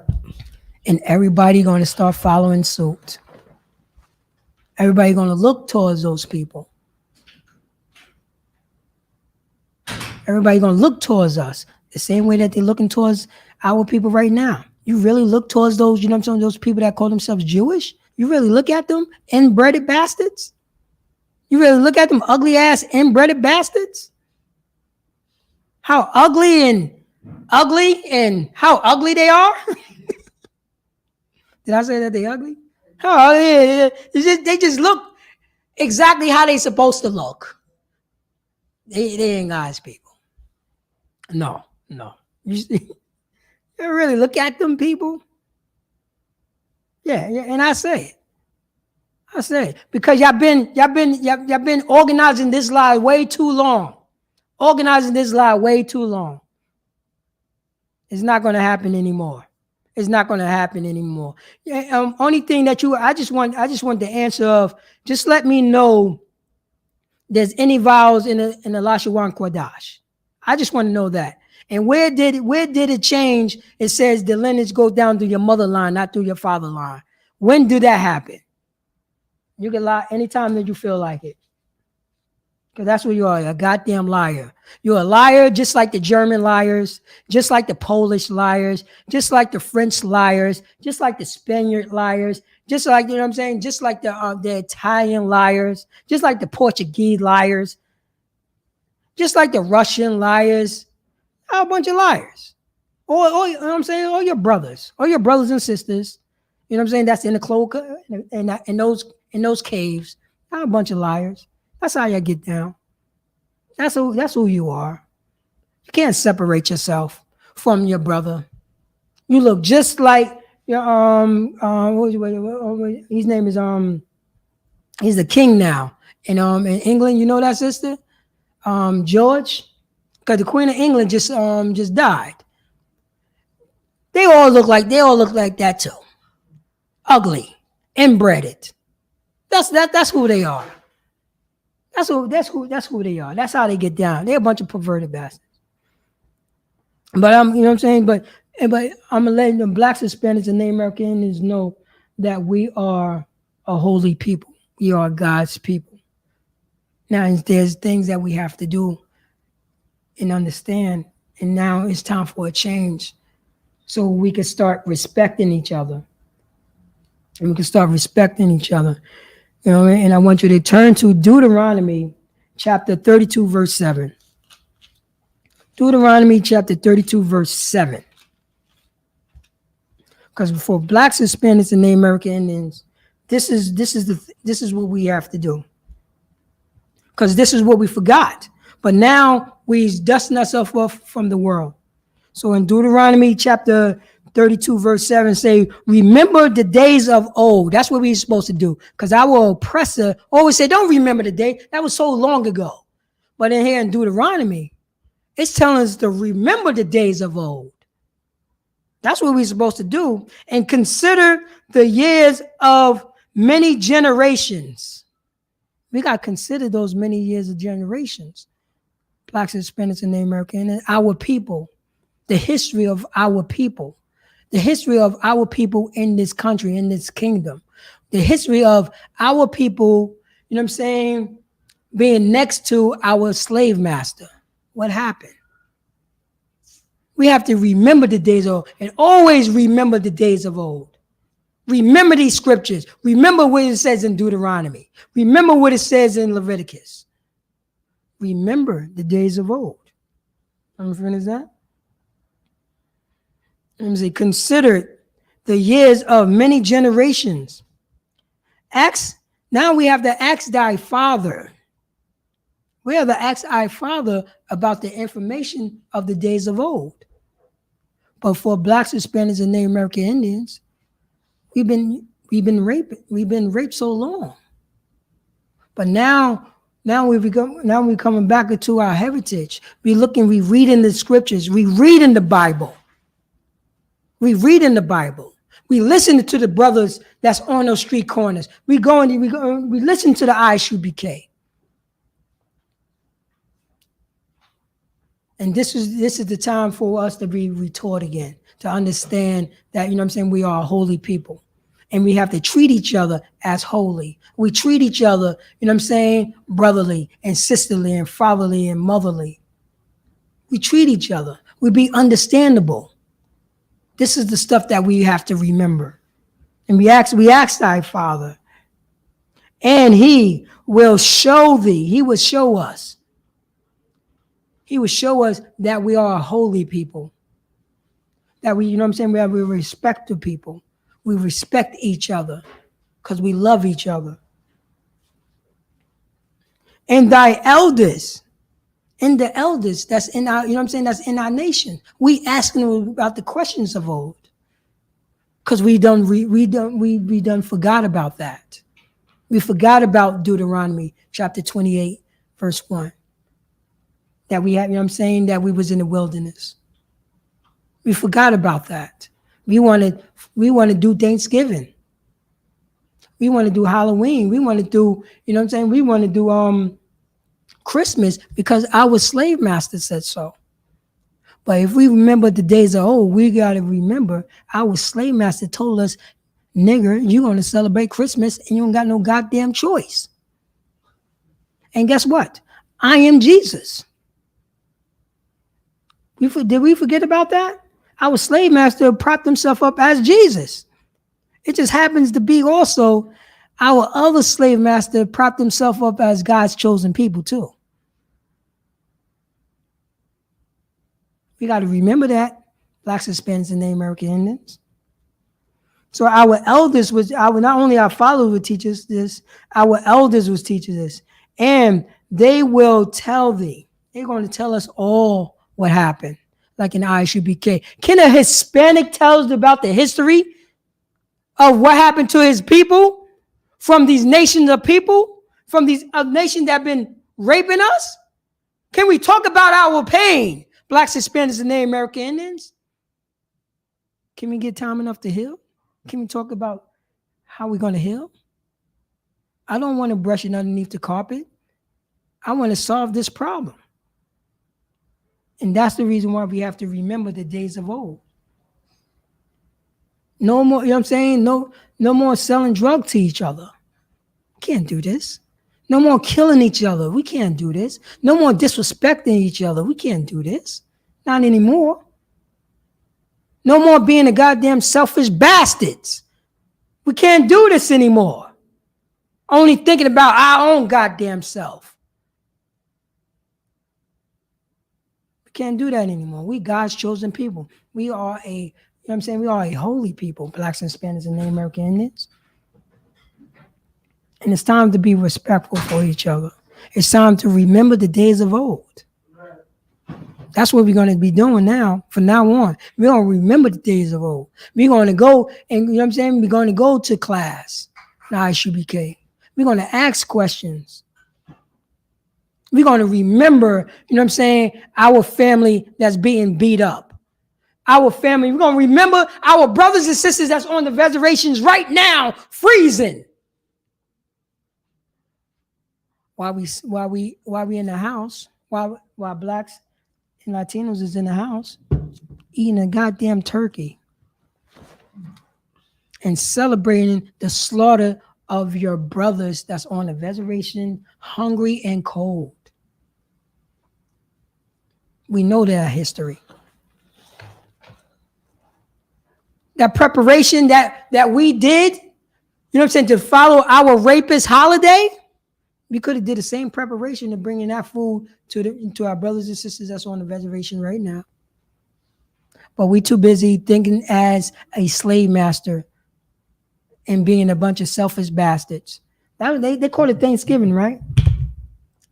And everybody going to start following suit. Everybody going to look towards those people. Everybody going to look towards us the same way that they're looking towards our people right now. You really look towards those, you know what I'm saying, those people that call themselves Jewish? You really look at them, inbred bastards? You really look at them ugly ass inbred bastards? How ugly and how ugly they are? Did I say that they ugly? Oh, yeah. They just look exactly how they supposed to look. They ain't God's people. No. You really look at them people? Yeah, and I say it because y'all been organizing this lie way too long. It's not going to happen anymore. Yeah, only thing that I just want the answer of, just let me know there's any vowels in the Lashawan Kwadash. I just want to know that. And where did it change? It says the lineage goes down through your mother line, not through your father line. When did that happen? You can lie anytime that you feel like it. Because that's what you are, a goddamn liar. You're a liar just like the German liars, just like the Polish liars, just like the French liars, just like the Spaniard liars, just like, you know what I'm saying, just like the Italian liars, just like the Portuguese liars, just like the Russian liars. A bunch of liars. Or you know what I'm saying, all your brothers and sisters, you know what I'm saying, that's in the cloaca and in those caves. A bunch of liars. That's how you get down. That's who you are. You can't separate yourself from your brother. You look just like your his name is he's the king now. And in England, you know that sister? George? Because the Queen of England just died. They all look like that too. Ugly, inbred. That's who they are. That's who they are. That's how they get down. They're a bunch of perverted bastards. But you know what I'm saying? But I'm gonna let the blacks, Hispanics, and Native American Indians know that we are a holy people. We are God's people. Now there's things that we have to do and understand, and now it's time for a change, so we can start respecting each other. And we can start respecting each other. You know, and I want you to turn to Deuteronomy chapter 32, verse 7. Deuteronomy chapter 32, verse 7. Because for blacks, Hispanics, and Native American Indians, this is what we have to do. Because this is what we forgot. But now we're dusting ourselves off from the world. So in Deuteronomy chapter 32, verse 7 say, remember the days of old. That's what we're supposed to do. Because our oppressor always said, don't remember the day. That was so long ago. But in here in Deuteronomy, it's telling us to remember the days of old. That's what we're supposed to do. And consider the years of many generations. We got to consider those many years of generations. Blacks, Hispanics, and Native American, and our people. The history of our people. The history of our people in this country, in this kingdom. The history of our people, you know what I'm saying, being next to our slave master. What happened? We have to remember the days of old and always remember the days of old. Remember these scriptures. Remember what it says in Deuteronomy. Remember what it says in Leviticus. Remember the days of old. I'm finish that. Let me say, consider the years of many generations. Now we have to ask thy father. We have to ask our father about the information of the days of old. But for blacks, Hispanics, and Native American Indians, we've been raped so long. But now we're coming back into our heritage. We reading the scriptures, we reading the Bible. We reading the Bible. We listen to the brothers that's on those street corners. We listen to the I.S.U.P.K. And this is the time for us to be retaught again, to understand that, we are a holy people. And we have to treat each other as holy. We treat each other, brotherly and sisterly and fatherly and motherly. We treat each other. We be understandable. This is the stuff that we have to remember. And we ask thy Father, and he will show thee. He will show us. He will show us that we are a holy people. That we respect the people. We respect each other because we love each other. And thy elders, and the elders that's in our, that's in our nation. We asking them about the questions of old. Because we done forgot about that. We forgot about Deuteronomy chapter 28, verse 1. That we had, that we was in the wilderness. We forgot about that. We want to do Thanksgiving. We want to do Halloween. We want to do, we want to do Christmas because our slave master said so. But if we remember the days of old, we got to remember our slave master told us, nigger, you're going to celebrate Christmas and you don't got no goddamn choice. And guess what? I am Jesus. Did we forget about that? Our slave master propped himself up as Jesus. It just happens to be also our other slave master propped himself up as God's chosen people too. We got to remember that, blacks, Hispanics, and Native American Indians. So our elders not only our followers would teach us this, our elders was teaching this. And they will tell thee. They're going to tell us all what happened, like in I.S.U.P.K. Can a Hispanic tell us about the history of what happened to his people from these nations of people, from these nations that have been raping us? Can we talk about our pain? Blacks, Hispanics, and Native American Indians? Can we get time enough to heal? Can we talk about how we're going to heal? I don't want to brush it underneath the carpet. I want to solve this problem. And that's the reason why we have to remember the days of old. No more, No more selling drugs to each other. Can't do this. No more killing each other. We can't do this. No more disrespecting each other. We can't do this. Not anymore. No more being a goddamn selfish bastards. We can't do this anymore. Only thinking about our own goddamn self. We can't do that anymore. We God's chosen people. We are we are a holy people, blacks and Hispanics and Native American Indians. And it's time to be respectful for each other. It's time to remember the days of old. That's what we're going to be doing now, from now on. We're going to remember the days of old. We're going to go and, we're going to go to class, I.S.U.P.K. We're going to ask questions. We're going to remember, our family that's being beat up. Our family, we're going to remember our brothers and sisters that's on the reservations right now, freezing. While we in the house, while blacks and Latinos is in the house, eating a goddamn turkey and celebrating the slaughter of your brothers that's on the reservation, hungry and cold. We know that history. that preparation that we did, you know what I'm saying, to follow our rapist holiday, we could have did the same preparation to bringing that food to our brothers and sisters that's on the reservation right now. But we too busy thinking as a slave master and being a bunch of selfish bastards. They call it Thanksgiving, right?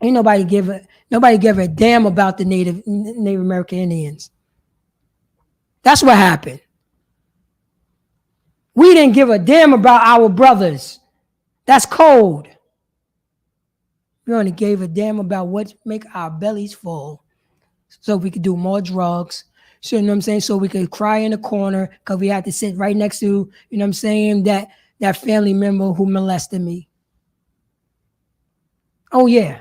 Ain't nobody give a damn about the Native American Indians. That's what happened. We didn't give a damn about our brothers. That's cold. We only gave a damn about what make our bellies full, so we could do more drugs. So, you know what I'm saying? So we could cry in the corner because we had to sit right next to, you know what I'm saying, that family member who molested me. Oh yeah.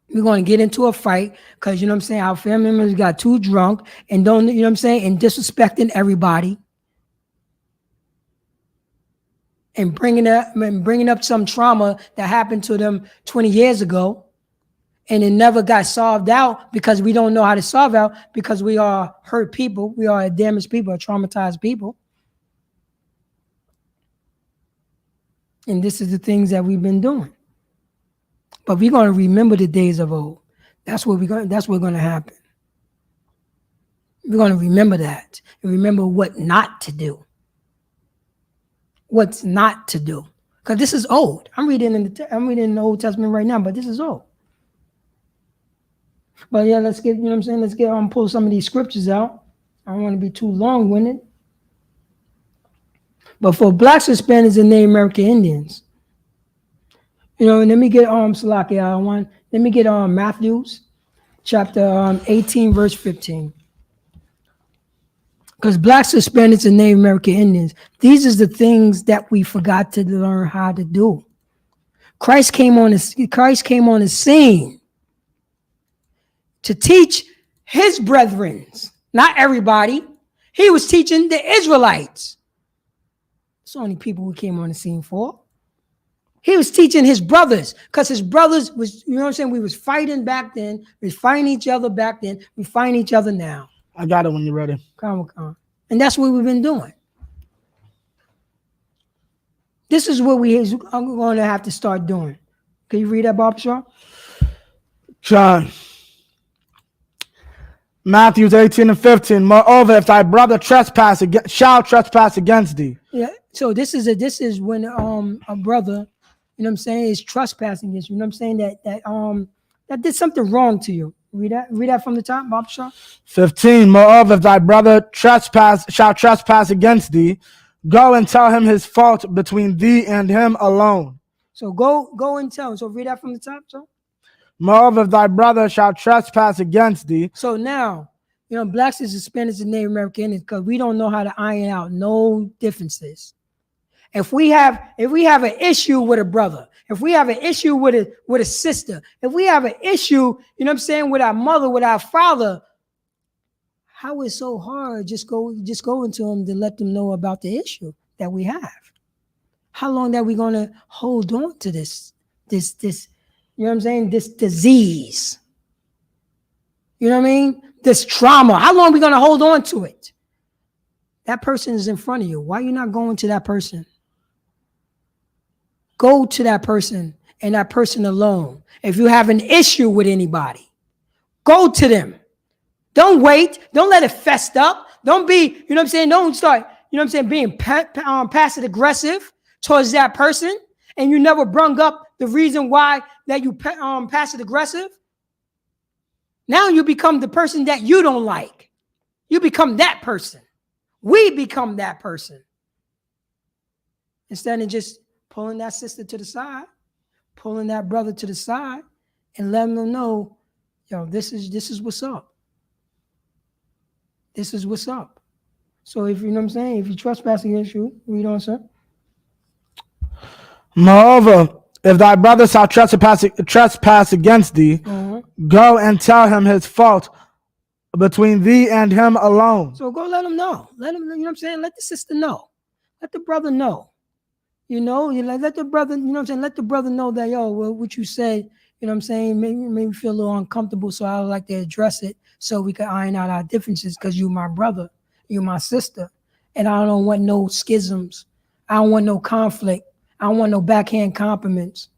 We're going to get into a fight because, you know what I'm saying, our family members got too drunk and don't, you know what I'm saying, and disrespecting everybody. And bringing up some trauma that happened to them 20 years ago, and it never got solved out because we don't know how to solve out, because we are hurt people, we are damaged people, traumatized people. And this is the things that we've been doing. But we're going to remember the days of old. That's what's going to happen. We're going to remember that and remember what not to do. What's not to do, because this is old. I'm reading in the Old Testament right now, but this is old. But yeah, let's get, you know what I'm saying, let's pull some of these scriptures out. I don't want to be too long-winded. But for Blacks, Hispanics, and Native American Indians, you know, let me get Matthews chapter 18, verse 15. Because Blacks, Hispanics, and Native American Indians, these are the things that we forgot to learn how to do. Christ came on the scene to teach his brethren, not everybody. He was teaching the Israelites. It's the only people who came on the scene for. He was teaching his brothers, because his brothers was, you know what I'm saying, we was fighting back then. We was fighting each other back then. We fight each other now. I got it when you're ready. Come on. And that's what we've been doing. This is what I'm going to have to start doing. Can you read that, Bob Shaw? John. Matthew 18 and 15. Moreover, if thy brother shall trespass against thee. Yeah. So this is when a brother, you know what I'm saying, is trespassing against you. You know what I'm saying, that did something wrong to you. Read that from the top, Bob Shaw. 15. Moreover, if thy brother shall trespass against thee, go and tell him his fault between thee and him alone. So go and tell him. So read that from the top, so. Moreover, if thy brother shall trespass against thee. So now, you know, Blacks, Hispanics, and Native American Indians, because we don't know how to iron out no differences. If we have an issue with a brother, if we have an issue with a sister, if we have an issue, you know what I'm saying, with our mother, with our father, how is it so hard just go into them to let them know about the issue that we have? How long are we going to hold on to this, you know what I'm saying, this disease? You know what I mean? This trauma. How long are we going to hold on to it? That person is in front of you. Why are you not going to that person? Go to that person and that person alone. If you have an issue with anybody, go to them. Don't wait. Don't let it fest up. Don't be, you know what I'm saying, don't start, you know what I'm saying, being passive aggressive towards that person, and you never brung up the reason why that you passive aggressive. Now you become the person that you don't like. You become that person. We become that person. Instead of just pulling that sister to the side, pulling that brother to the side, and letting them know, yo, this is what's up. This is what's up. So if you know what I'm saying, if you trespass against you, read on, sir. Moreover, if thy brother shall trespass against thee, go and tell him his fault between thee and him alone. So go let him know. Let him, you know what I'm saying? Let the sister know. Let the brother know. You know, let the brother, you know what I'm saying? Let the brother know that, yo, well, what you said, you know what I'm saying, made me feel a little uncomfortable. So I would like to address it so we can iron out our differences, because you my brother, you my sister. And I don't want no schisms. I don't want no conflict. I don't want no backhand compliments.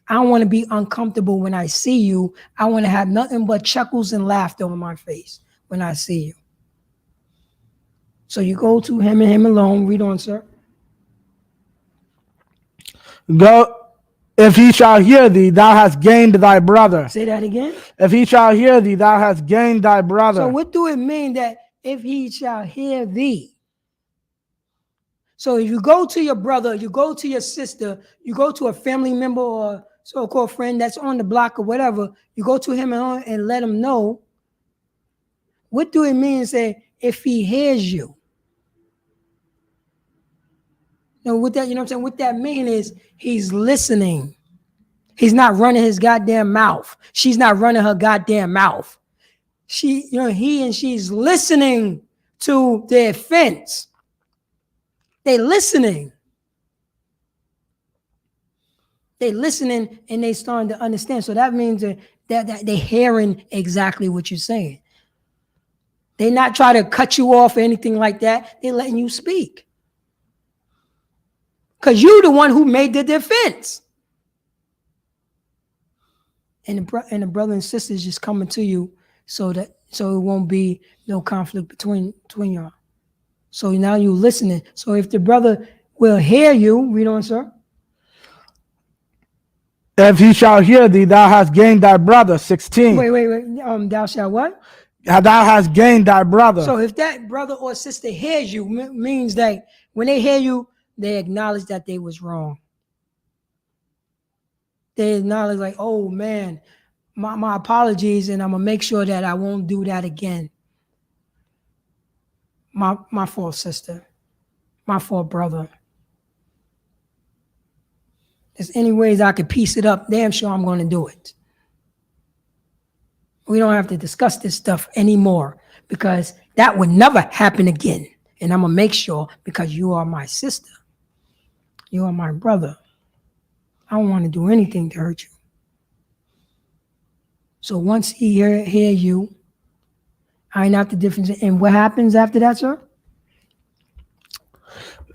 I don't want to be uncomfortable when I see you. I want to have nothing but chuckles and laughter on my face when I see you. So you go to him and him alone. Read on, sir. Go, if he shall hear thee, thou hast gained thy brother. Say that again. If he shall hear thee, thou hast gained thy brother. So what do it mean that if he shall hear thee? So if you go to your brother, you go to your sister, you go to a family member or so-called friend that's on the block or whatever, you go to him and let him know. What do it mean say if he hears you? No, what that, you know what I'm saying? What that mean is he's listening. He's not running his goddamn mouth. She's not running her goddamn mouth. She, you know, he and she's listening to the offense. They listening. They listening and they starting to understand. So that means that they're hearing exactly what you're saying. They not try to cut you off or anything like that. They letting you speak. Because you're the one who made the defense. And the brother and sisters just coming to you so it won't be no conflict between y'all. So now you listening. So if the brother will hear you, read on, sir. If he shall hear thee, thou hast gained thy brother. 16. Wait. Thou shalt what? Thou hast gained thy brother. So if that brother or sister hears you, means that when they hear you, they acknowledge that they was wrong. They acknowledge like, oh man, my apologies, and I'm gonna make sure that I won't do that again. My fault, sister. My fault, brother. There's any ways I could piece it up, damn sure I'm gonna do it. We don't have to discuss this stuff anymore because that would never happen again. And I'm gonna make sure, because you are my sister. You are my brother. I don't want to do anything to hurt you. So once he hear you, iron out the difference. And what happens after that, sir?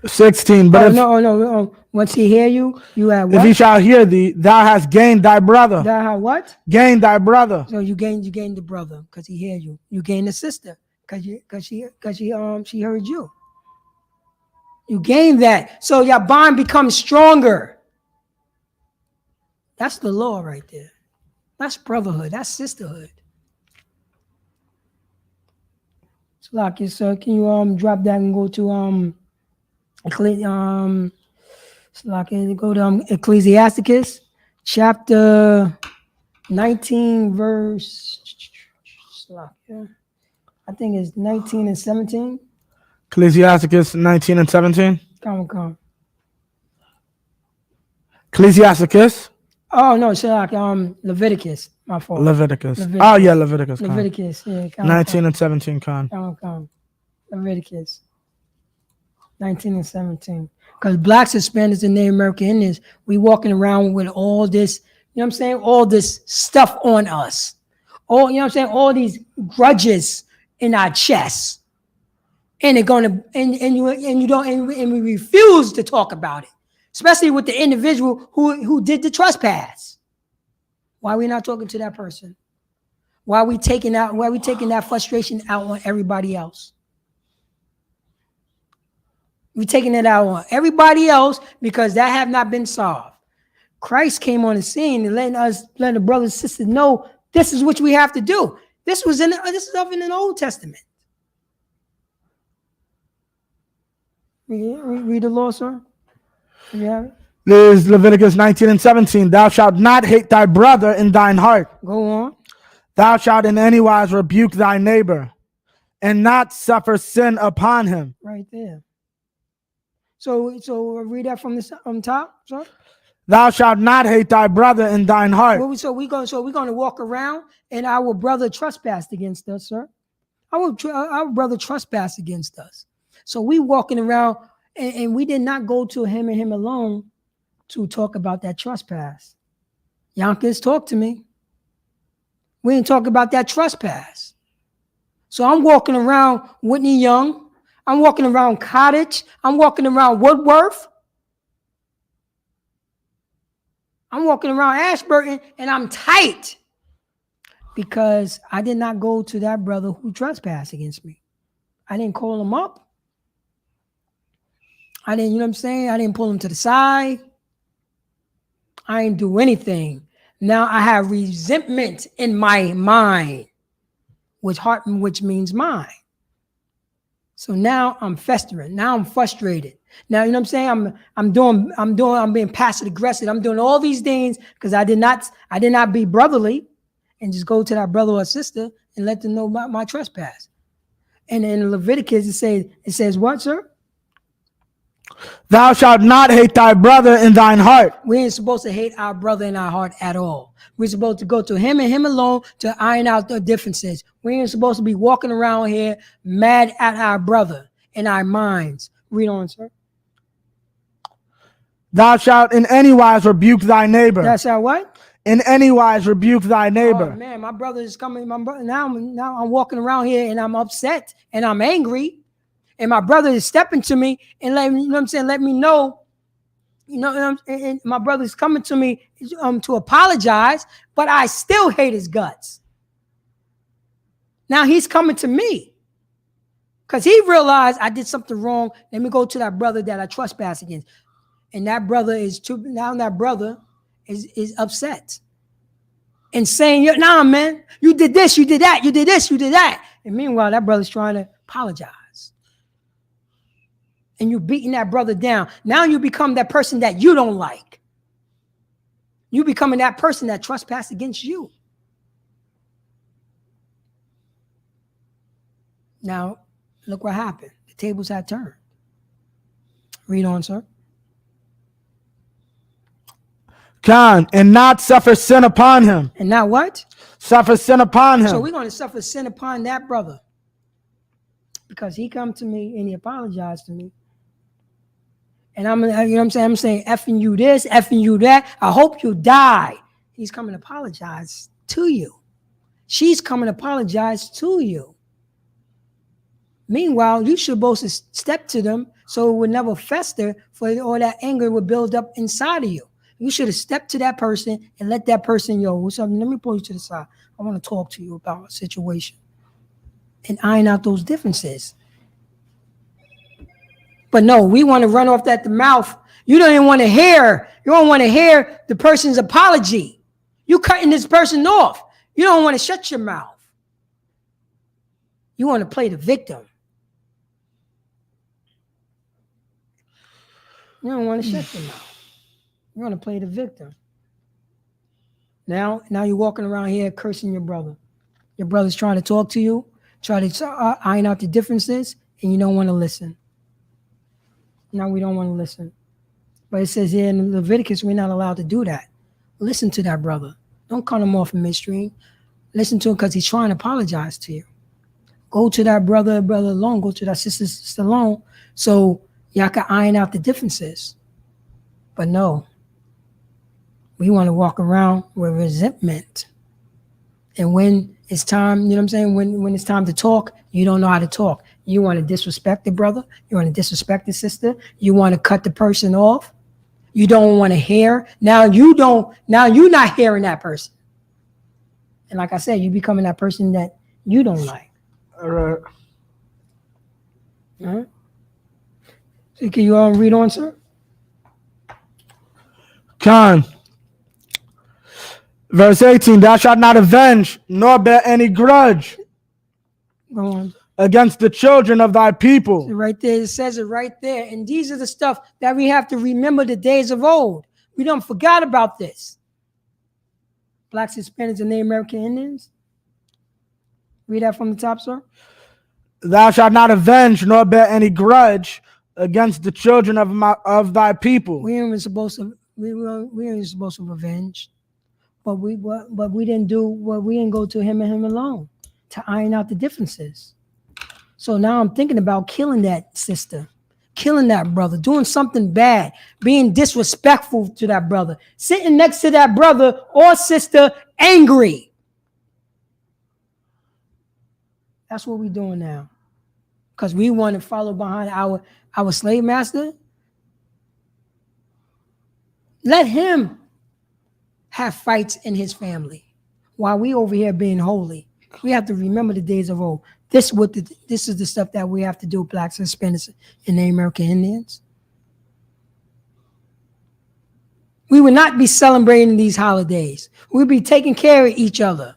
16. But no. Once he hear you, you have what? If he shall hear thee, thou hast gained thy brother. Thou have what? Gained thy brother. So you gained the brother because he hear you. You gained the sister because she heard you. You gain that. So your bond becomes stronger. That's the law right there. That's brotherhood. That's sisterhood. So like you, sir, can you drop that and go to go to Ecclesiasticus chapter 19 verse I think it's 19 and 17. Ecclesiasticus 19 and 17. Come. Ecclesiasticus. Oh no, Leviticus. My fault. Leviticus. Oh yeah, Leviticus. Leviticus. Yeah. 19 and 17. Come. Leviticus 19 and 17. Because blacks, Hispanics, and Native American Indians, we walking around with all this, you know what I'm saying? All this stuff on us. All, you know what I'm saying? All these grudges in our chests. And they're gonna and we refuse to talk about it. Especially with the individual who did the trespass. Why are we not talking to that person? Why are we taking that frustration out on everybody else? We're taking it out on everybody else because that have not been solved. Christ came on the scene and letting the brothers and sisters know this is what we have to do. This is up in the Old Testament. Read the law, sir. Yeah. This is Leviticus 19 and 17. Thou shalt not hate thy brother in thine heart. Go on. Thou shalt in any wise rebuke thy neighbor and not suffer sin upon him. Right there. So read that from the top, sir. Thou shalt not hate thy brother in thine heart. So we're going to walk around and our brother trespassed against us, sir. Our brother trespassed against us. So we walking around and we did not go to him and him alone to talk about that trespass. Yonkers, talk to me. We ain't talking about that trespass. So I'm walking around Whitney Young. I'm walking around Cottage. I'm walking around Woodworth. I'm walking around Ashburton, and I'm tight because I did not go to that brother who trespassed against me. I didn't call him up. I didn't, you know what I'm saying? I didn't pull him to the side. I didn't do anything. Now I have resentment in my mind, which means mind. So now I'm festering. Now I'm frustrated. Now, you know what I'm saying? I'm being passive aggressive. I'm doing all these things because I did not be brotherly and just go to that brother or sister and let them know about my trespass. And in Leviticus, it says what, sir? Thou shalt not hate thy brother in thine heart. We ain't supposed to hate our brother in our heart at all. We're supposed to go to him and him alone to iron out the differences. We ain't supposed to be walking around here mad at our brother in our minds. Read on, sir. Thou shalt in any wise rebuke thy neighbor. That's our what? In any wise rebuke thy neighbor. Oh, man, my brother is coming. Now I'm walking around here and I'm upset and I'm angry. And my brother is stepping to me and let me, you know what I'm saying, let me know. You know, and my brother's coming to me to apologize, but I still hate his guts. Now he's coming to me because he realized I did something wrong. Let me go to that brother that I trespassed against. And that brother is upset and saying, nah, man, you did this, you did that, you did this, you did that. And meanwhile, that brother's trying to apologize. And you're beating that brother down. Now you become that person that you don't like. You becoming that person that trespassed against you. Now, look what happened. The tables had turned. Read on, sir. Can and not suffer sin upon him. And now what? Suffer sin upon him. So we're going to suffer sin upon that brother. Because he come to me and he apologized to me. And you know what I'm saying? I'm saying, effing you this, effing you that. I hope you die. He's coming to apologize to you. She's coming to apologize to you. Meanwhile, you should both step to them so it would never fester, for all that anger would build up inside of you. You should have stepped to that person and let that person, what's up? Let me pull you to the side. I want to talk to you about a situation and iron out those differences. But no, we want to run off at the mouth. You don't even want to hear. You don't want to hear the person's apology. You cutting this person off. You don't want to shut your mouth. You want to play the victim. You don't want to shut your mouth. You want to play the victim. Now you're walking around here cursing your brother. Your brother's trying to talk to you, try to iron out the differences, and you don't want to listen. Now we don't want to listen. But it says here in Leviticus, we're not allowed to do that. Listen to that brother. Don't cut him off in midstream. Listen to him because he's trying to apologize to you. Go to that brother alone. Go to that sister alone so y'all can iron out the differences. But no. We want to walk around with resentment. And when it's time, you know what I'm saying? When it's time to talk, you don't know how to talk. You want to disrespect the brother. You want to disrespect the sister. You want to cut the person off. You don't want to hear. Now you're not hearing that person. And like I said, you're becoming that person that you don't like. All right. All right. So can you all read on, sir? Con. Verse 18, thou shalt not avenge, nor bear any grudge Go on. against the children of thy people. So right there, it says it right there. And these are the stuff that we have to remember the days of old. We don't forget about this. Blacks, Hispanics, and Native American Indians. Read that from the top, sir. Thou shalt not avenge, nor bear any grudge against the children of thy people. We ain't supposed to revenge. But we didn't do what we didn't go to him and him alone to iron out the differences. So now I'm thinking about killing that sister, killing that brother, doing something bad, being disrespectful to that brother, sitting next to that brother or sister angry. That's what we're doing now. Because we want to follow behind our slave master. Let him have fights in his family while we over here being holy. We have to remember the days of old. This is the stuff that we have to do, blacks, Hispanics, and the American Indians. We would not be celebrating these holidays. We'd be taking care of each other.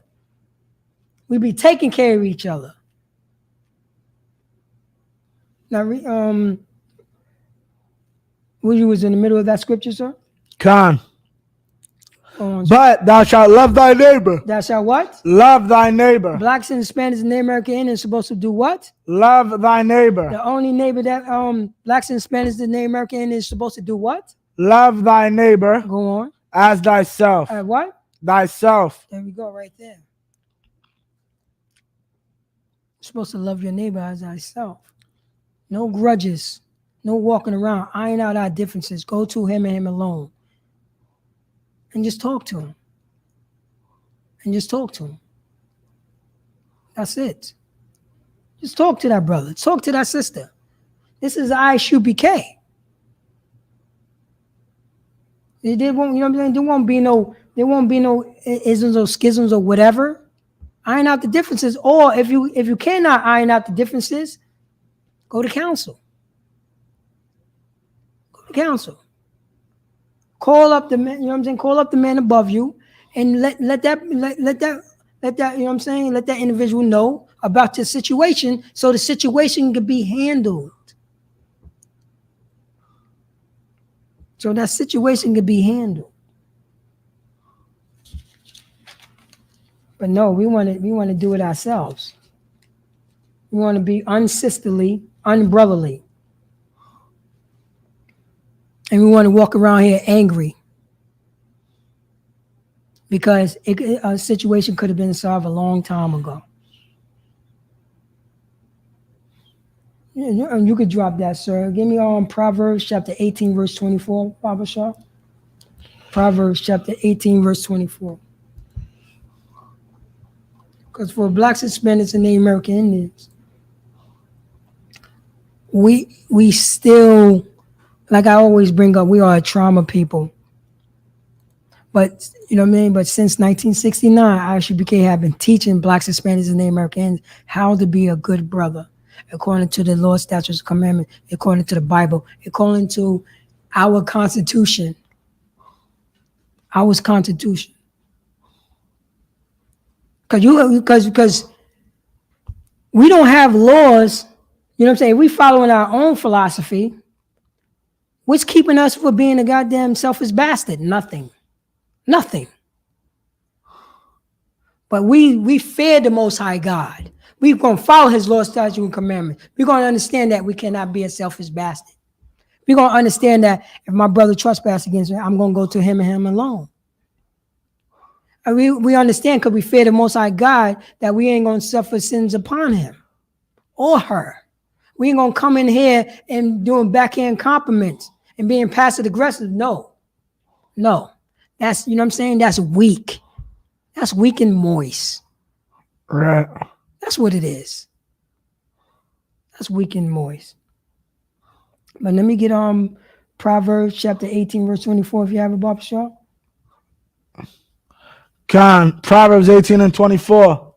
We'd be taking care of each other. Now, you was in the middle of that scripture, sir? Khan. But thou shalt love thy neighbor. Thou shalt what? Love thy neighbor. Blacks and Hispanics and the American Indians are supposed to do what? Love thy neighbor. The only neighbor that blacks and Hispanics and the American Indians is supposed to do what? Love thy neighbor. Go on. As thyself. What? Thyself. There we go, right there. You're supposed to love your neighbor as thyself. No grudges. No walking around. Iron out our differences. Go to him and him alone. And just talk to him. And just talk to him. That's it. Just talk to that brother. Talk to that sister. This is I.S.U.P.K. There won't, you know what I'm saying? There won't be no isms or schisms or whatever. Iron out the differences. Or if you cannot iron out the differences, go to council. Go to council. Call up the man, you know what I'm saying? Call up the man above you and let that, you know what I'm saying? Let that individual know about your situation so the situation can be handled. So that situation can be handled. But no, we want to do it ourselves. We want to be unsisterly, unbrotherly. And we want to walk around here angry because a situation could have been solved a long time ago. You could drop that, sir. Give me Proverbs chapter 18, verse 24, Baba Shah. Proverbs chapter 18, verse 24. Because for blacks, Hispanics, and the American Indians, we still, like I always bring up, we are a trauma people. But, you know what I mean? But since 1969, I.S.U.P.K have been teaching blacks, Hispanics, and the Americans how to be a good brother, according to the law, statutes, and commandments, according to the Bible, according to our Constitution. Our Constitution. Because we don't have laws, you know what I'm saying? We following our own philosophy. What's keeping us from being a goddamn selfish bastard? Nothing. Nothing. But we fear the Most High God. We're going to follow his law, statute, and commandments. We're going to understand that we cannot be a selfish bastard. We're going to understand that if my brother trespasses against me, I'm going to go to him and him alone. And we understand because we fear the Most High God that we ain't going to suffer sins upon him or her. We ain't going to come in here and doing backhand compliments and being passive aggressive. No. That's, you know what I'm saying? That's weak. That's weak and moist. Right. That's what it is. That's weak and moist. But let me get Proverbs chapter 18, verse 24, if you have a Baba Shah. Khan, Proverbs 18 and 24.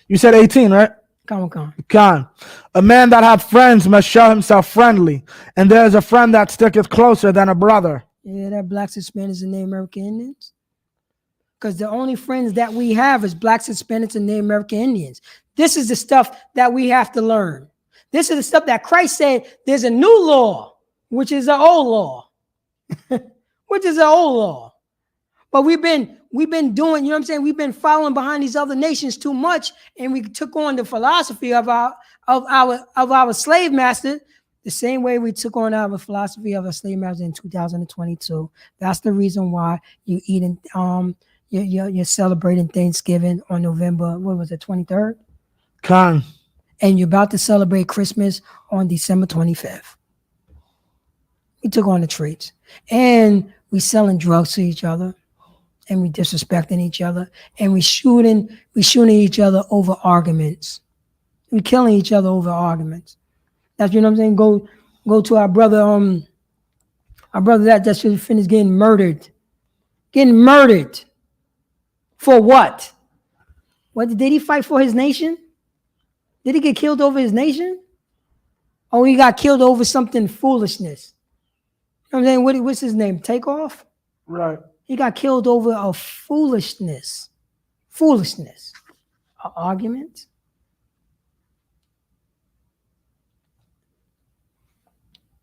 You said 18, right? Khan. A man that hath friends must show himself friendly, and there is a friend that sticketh closer than a brother. Yeah, that blacks, Hispanics, and the American Indians. Because the only friends that we have is blacks, Hispanics, and the American Indians. This is the stuff that we have to learn. This is the stuff that Christ said, there's a new law, which is an old law. Which is an old law. But we've been doing, you know what I'm saying? We've been following behind these other nations too much, and we took on the philosophy of our slave master the same way we took on our philosophy of a slave master in 2022. That's the reason why you eating you're celebrating Thanksgiving on November, what was it, 23rd? Khan. And you're about to celebrate Christmas on December 25th. We took on the traits. And we selling drugs to each other. And we disrespecting each other. And we shooting each other over arguments. We killing each other over arguments. That's, you know what I'm saying? Go to our brother that should finish getting murdered. Getting murdered. For what? What did he fight for his nation? Did he get killed over his nation? Or he got killed over something foolishness? You know what I'm saying? What's his name? Takeoff? Right. He got killed over a foolishness. Foolishness. An argument?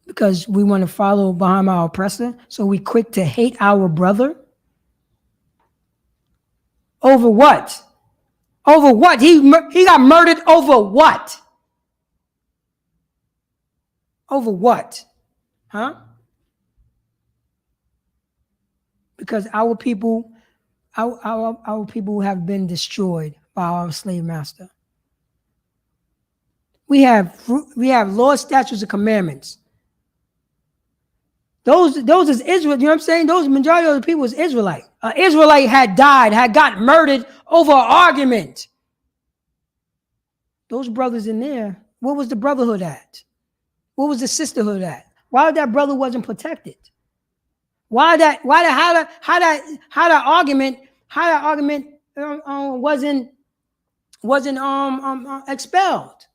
Because we want to follow behind our oppressor, so we quick to hate our brother? Over what? Over what? He got murdered over what? Over what? Huh? Because our people have been destroyed by our slave master. We have laws, statutes, and commandments. Those is Israel. You know what I'm saying? Those majority of the people is Israelite. An Israelite had died, had got murdered over an argument. Those brothers in there, what was the brotherhood at? What was the sisterhood at? Why that brother wasn't protected? How that argument wasn't expelled?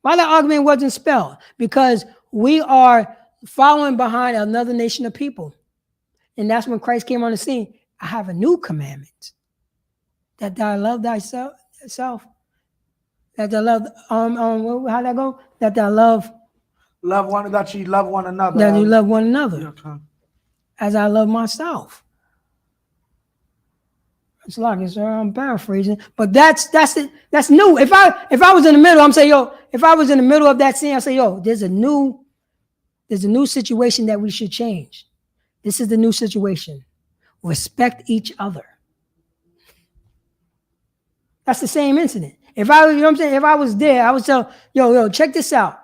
Why that argument wasn't expelled? Because we are following behind another nation of people. And that's when Christ came on the scene. I have a new commandment, that thou love thyself, that thou love, how'd that go? That thou love one, that you love one another. That you love one another. Okay. As I love myself. It's like, sir, I'm paraphrasing, but that's it. That's new. If I was in the middle, I'm saying, yo, if I was in the middle of that scene, I say, yo, there's a new situation that we should change. This is the new situation. Respect each other. That's the same incident. If I, you know what I'm saying, if I was there, I would tell, yo, check this out.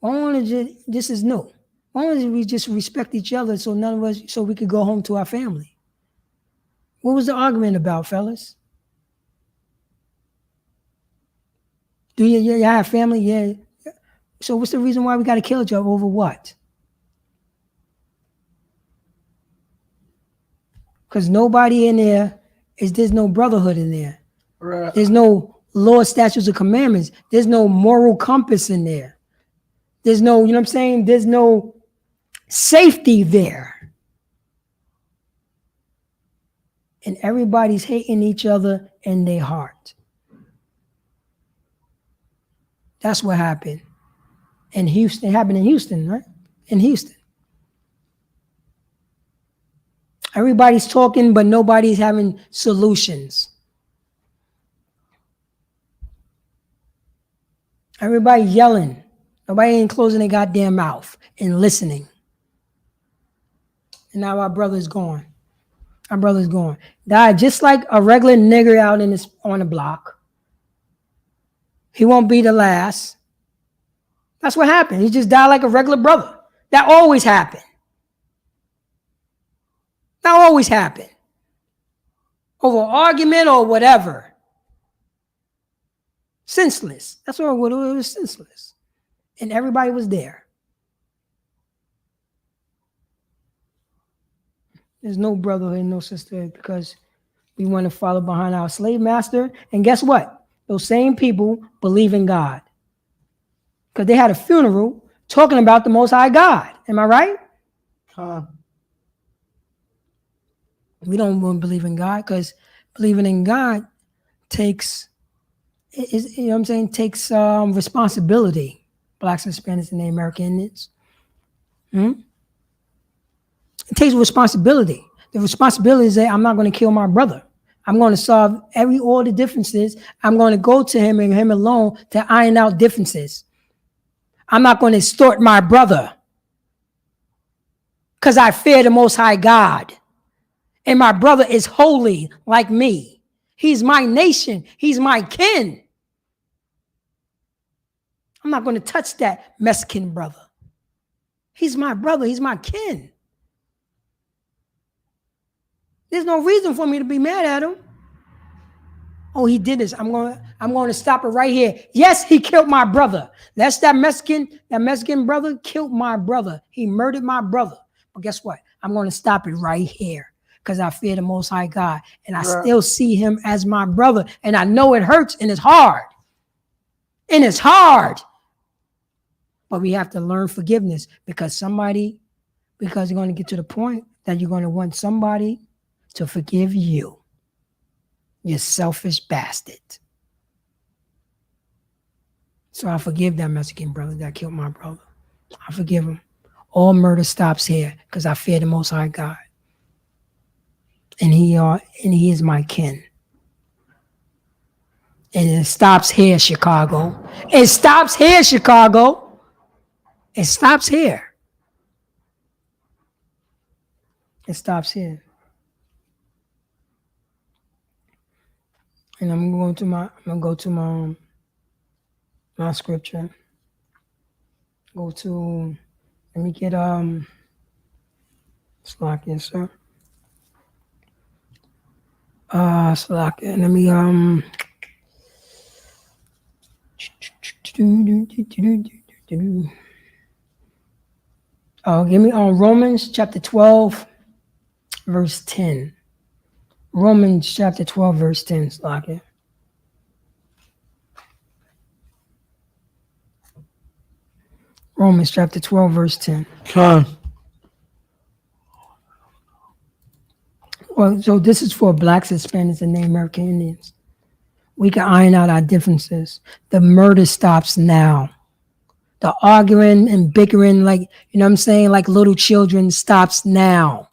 This is new. Why don't we just respect each other so none of us, so we could go home to our family? What was the argument about, fellas? Do you have family? Yeah. So what's the reason why we got to kill each other over what? Because nobody in there there's no brotherhood in there. Right. There's no law, statutes, or commandments. There's no moral compass in there. There's no, you know what I'm saying? There's no safety there. And everybody's hating each other in their heart. That's what happened in Houston. It happened in Houston, right? In Houston. Everybody's talking, but nobody's having solutions. Everybody yelling. Nobody ain't closing their goddamn mouth and listening. And now our brother's gone. Our brother's gone. Died just like a regular nigger out on the block. He won't be the last. That's what happened. He just died like a regular brother. That always happened. That always happened. Over argument or whatever. Senseless. That's what it was, senseless. And everybody was there. There's no brotherhood, no sisterhood, because we want to follow behind our slave master. And guess what? Those same people believe in God. Because they had a funeral talking about the Most High God. Am I right? We don't want to believe in God, because believing in God takes, you know what I'm saying, takes responsibility. Blacks and Hispanics and the American Indians. It takes responsibility. The responsibility is that I'm not going to kill my brother. I'm going to solve all the differences. I'm going to go to him and him alone to iron out differences. I'm not going to extort my brother because I fear the Most High God. And my brother is holy like me. He's my nation. He's my kin. I'm not going to touch that Mexican brother. He's my brother. He's my kin. There's no reason for me to be mad at him. Oh, he did this. I'm going to stop it right here. Yes, he killed my brother. That's that Mexican brother killed my brother. He murdered my brother. But guess what? I'm going to stop it right here because I fear the Most High God. And I still see him as my brother. And I know it hurts and it's hard. And it's hard. But we have to learn forgiveness because you're going to get to the point that you're going to want somebody to forgive you. You selfish bastard. So I forgive that Mexican brother that killed my brother. I forgive him. All murder stops here because I fear the Most High God. And he is my kin. And it stops here, Chicago. It stops here, Chicago. It stops here. It stops here. And I'm going to go to my scripture. Let me get Slakia, sir. Slakia. Let me give me Romans chapter 12, verse 10. Romans chapter 12, verse 10, Slakia. Romans chapter 12, verse 10. Okay. Well, so this is for blacks, Hispanics, and Native American Indians. We can iron out our differences. The murder stops now. The arguing and bickering, like, you know what I'm saying, like little children, stops now.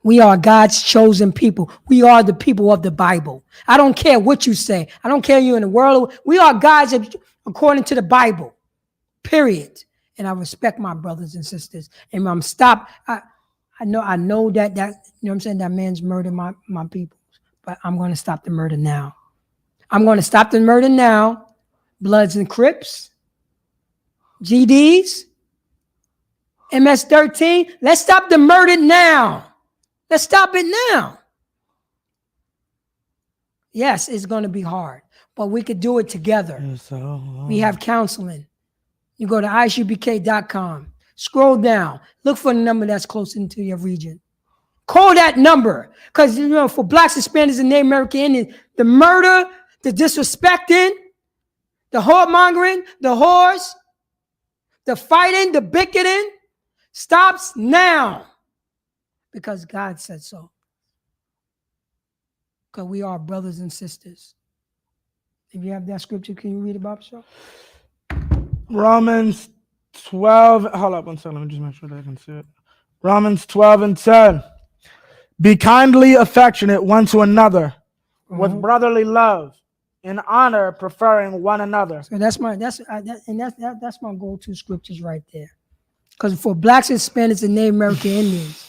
We are God's chosen people. We are the people of the Bible. I don't care what you say. I don't care you in the world. We are God's according to the Bible. Period. And I respect my brothers and sisters. And I'm stopped. I know that you know what I'm saying, that man's murdered my people. But I'm going to stop the murder now. I'm going to stop the murder now. Bloods and Crips, GDs, MS-13. Let's stop the murder now. Let's stop it now. Yes, it's going to be hard, but we could do it together. We have counseling. You go to I.S.U.P.K.com. Scroll down. Look for the number that's close into your region. Call that number. Because, you know, for blacks, Hispanics, and Native American Indians, the murder, the disrespecting, the whoremongering, the whores, the fighting, the bickering stops now. Because God said so. Because we are brothers and sisters. If you have that scripture, can you read it, Bob Shaw? Romans 12. Hold up one second. Let me just make sure that I can see it. Romans 12 and 10. Be kindly affectionate one to another with brotherly love, in honor, preferring one another. So that's my go-to scriptures right there. Because for blacks, Hispanics, and Native American Indians,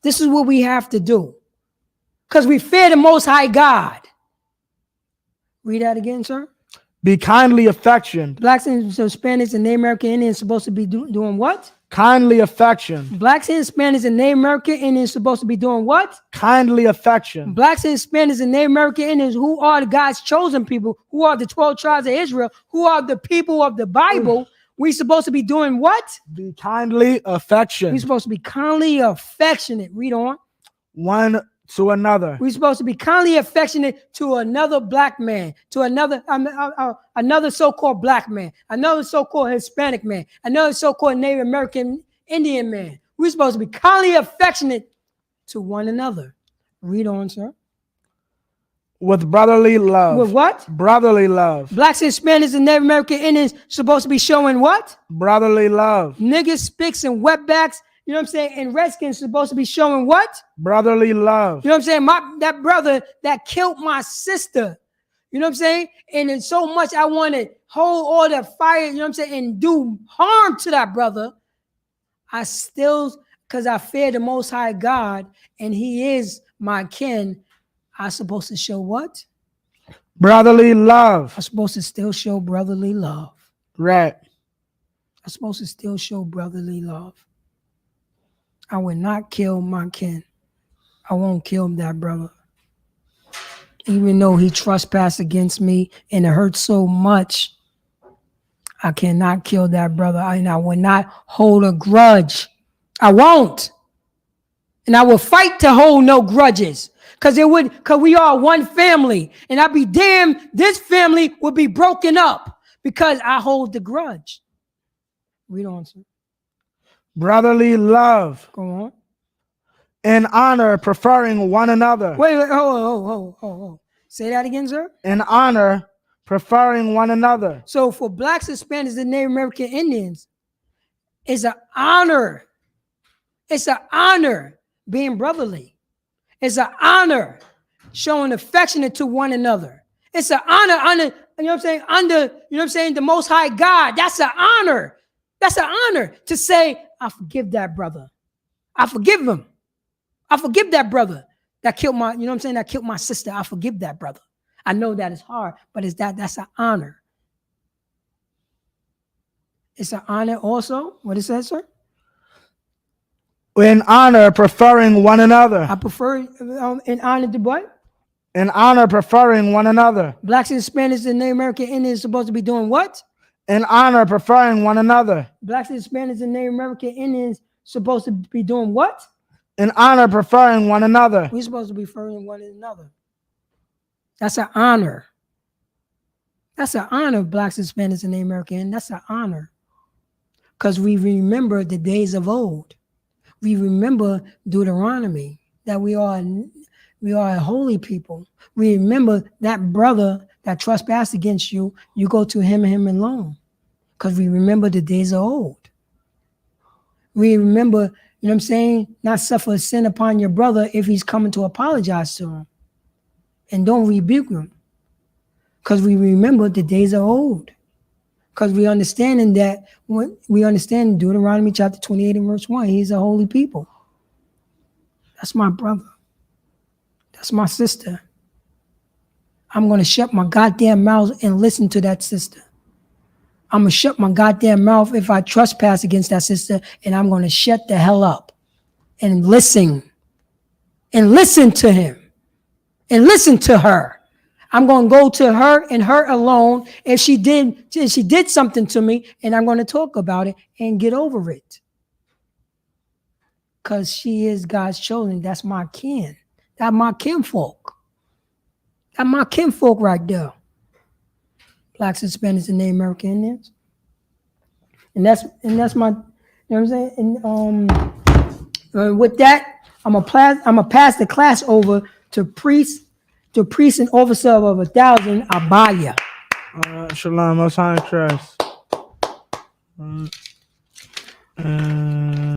this is what we have to do. Because we fear the Most High God. Read that again, sir. Be kindly affectioned. Blacks and Hispanics and Native American Indians supposed to be doing what? Kindly affection. Blacks and Hispanics and Native American Indians supposed to be doing what? Kindly affection. Blacks and Hispanics and Native American Indians, who are God's chosen people, who are the 12 tribes of Israel, who are the people of the Bible, we supposed to be doing what? Be kindly affectioned. We're supposed to be kindly affectionate. Read on. One to another. We're supposed to be kindly affectionate to another black man, to another so-called black man, another so-called Hispanic man, another so-called Native American Indian man. We're supposed to be kindly affectionate to one another. Read on, sir. With brotherly love. With what? Brotherly love. Blacks, Hispanics, and Native American Indians supposed to be showing what? Brotherly love. Niggas, spicks, and wetbacks, you know what I'm saying, and Redskins supposed to be showing what? Brotherly love. You know what I'm saying? That brother that killed my sister, you know what I'm saying? And it's so much I want to hold all that fire, you know what I'm saying, and do harm to that brother. I still, because I fear the Most High God, and he is my kin, I'm supposed to show what? Brotherly love. I'm supposed to still show brotherly love. Right. I'm supposed to still show brotherly love. I will not kill my kin. I won't kill that brother. Even though he trespassed against me and it hurts so much, I cannot kill that brother. And I will not hold a grudge. I won't. And I will fight to hold no grudges. Cause we are one family. And I'd be damned, this family would be broken up because I hold the grudge. Read on, sir. Brotherly love. Go on. In honor, preferring one another. Wait, hold. Say that again, sir. In honor, preferring one another. So for blacks, Hispanics, and Native American Indians, it's an honor. It's an honor being brotherly. It's an honor showing affection to one another. It's an honor, you know what I'm saying? Under, you know what I'm saying, the Most High God. That's an honor. That's an honor to say, I forgive that brother. I forgive him. I forgive that brother that killed my, you know what I'm saying, that killed my sister. I forgive that brother. I know that is hard, but that's an honor. It's an honor also. What it says, sir? In honor, preferring one another. I prefer in honor to what? In honor, preferring one another. Blacks and Hispanics and Native American Indians supposed to be doing what? In honor, preferring one another. Blacks and Hispanics and Native American Indians supposed to be doing what? In honor, preferring one another. We're supposed to be preferring one another. That's an honor. That's an honor of blacks, Hispanics, and Native American Indians. That's an honor. Because we remember the days of old. We remember Deuteronomy, that we are a holy people. We remember that brother that trespassed against you, you go to him and him alone. Because we remember the days of old. We remember, you know what I'm saying, not suffer sin upon your brother if he's coming to apologize to him. And don't rebuke him. Because we remember the days of old. Because we understand that when we understand Deuteronomy chapter 28 and verse 1, he's a holy people. That's my brother. That's my sister. I'm going to shut my goddamn mouth and listen to that sister. I'm going to shut my goddamn mouth if I trespass against that sister, and I'm going to shut the hell up and listen. And listen to him. And listen to her. I'm going to go to her and her alone if she did something to me, and I'm going to talk about it and get over it. Because she is God's chosen. That's my kin. That's my kinfolk. That's my kinfolk right there. Blacks, Hispanics, and Native American Indians. And that's my, you know what I'm saying? And with that, I'm gonna pass the class over to priest and officer of 1,000, Abaya. Shalom, Most High Trust.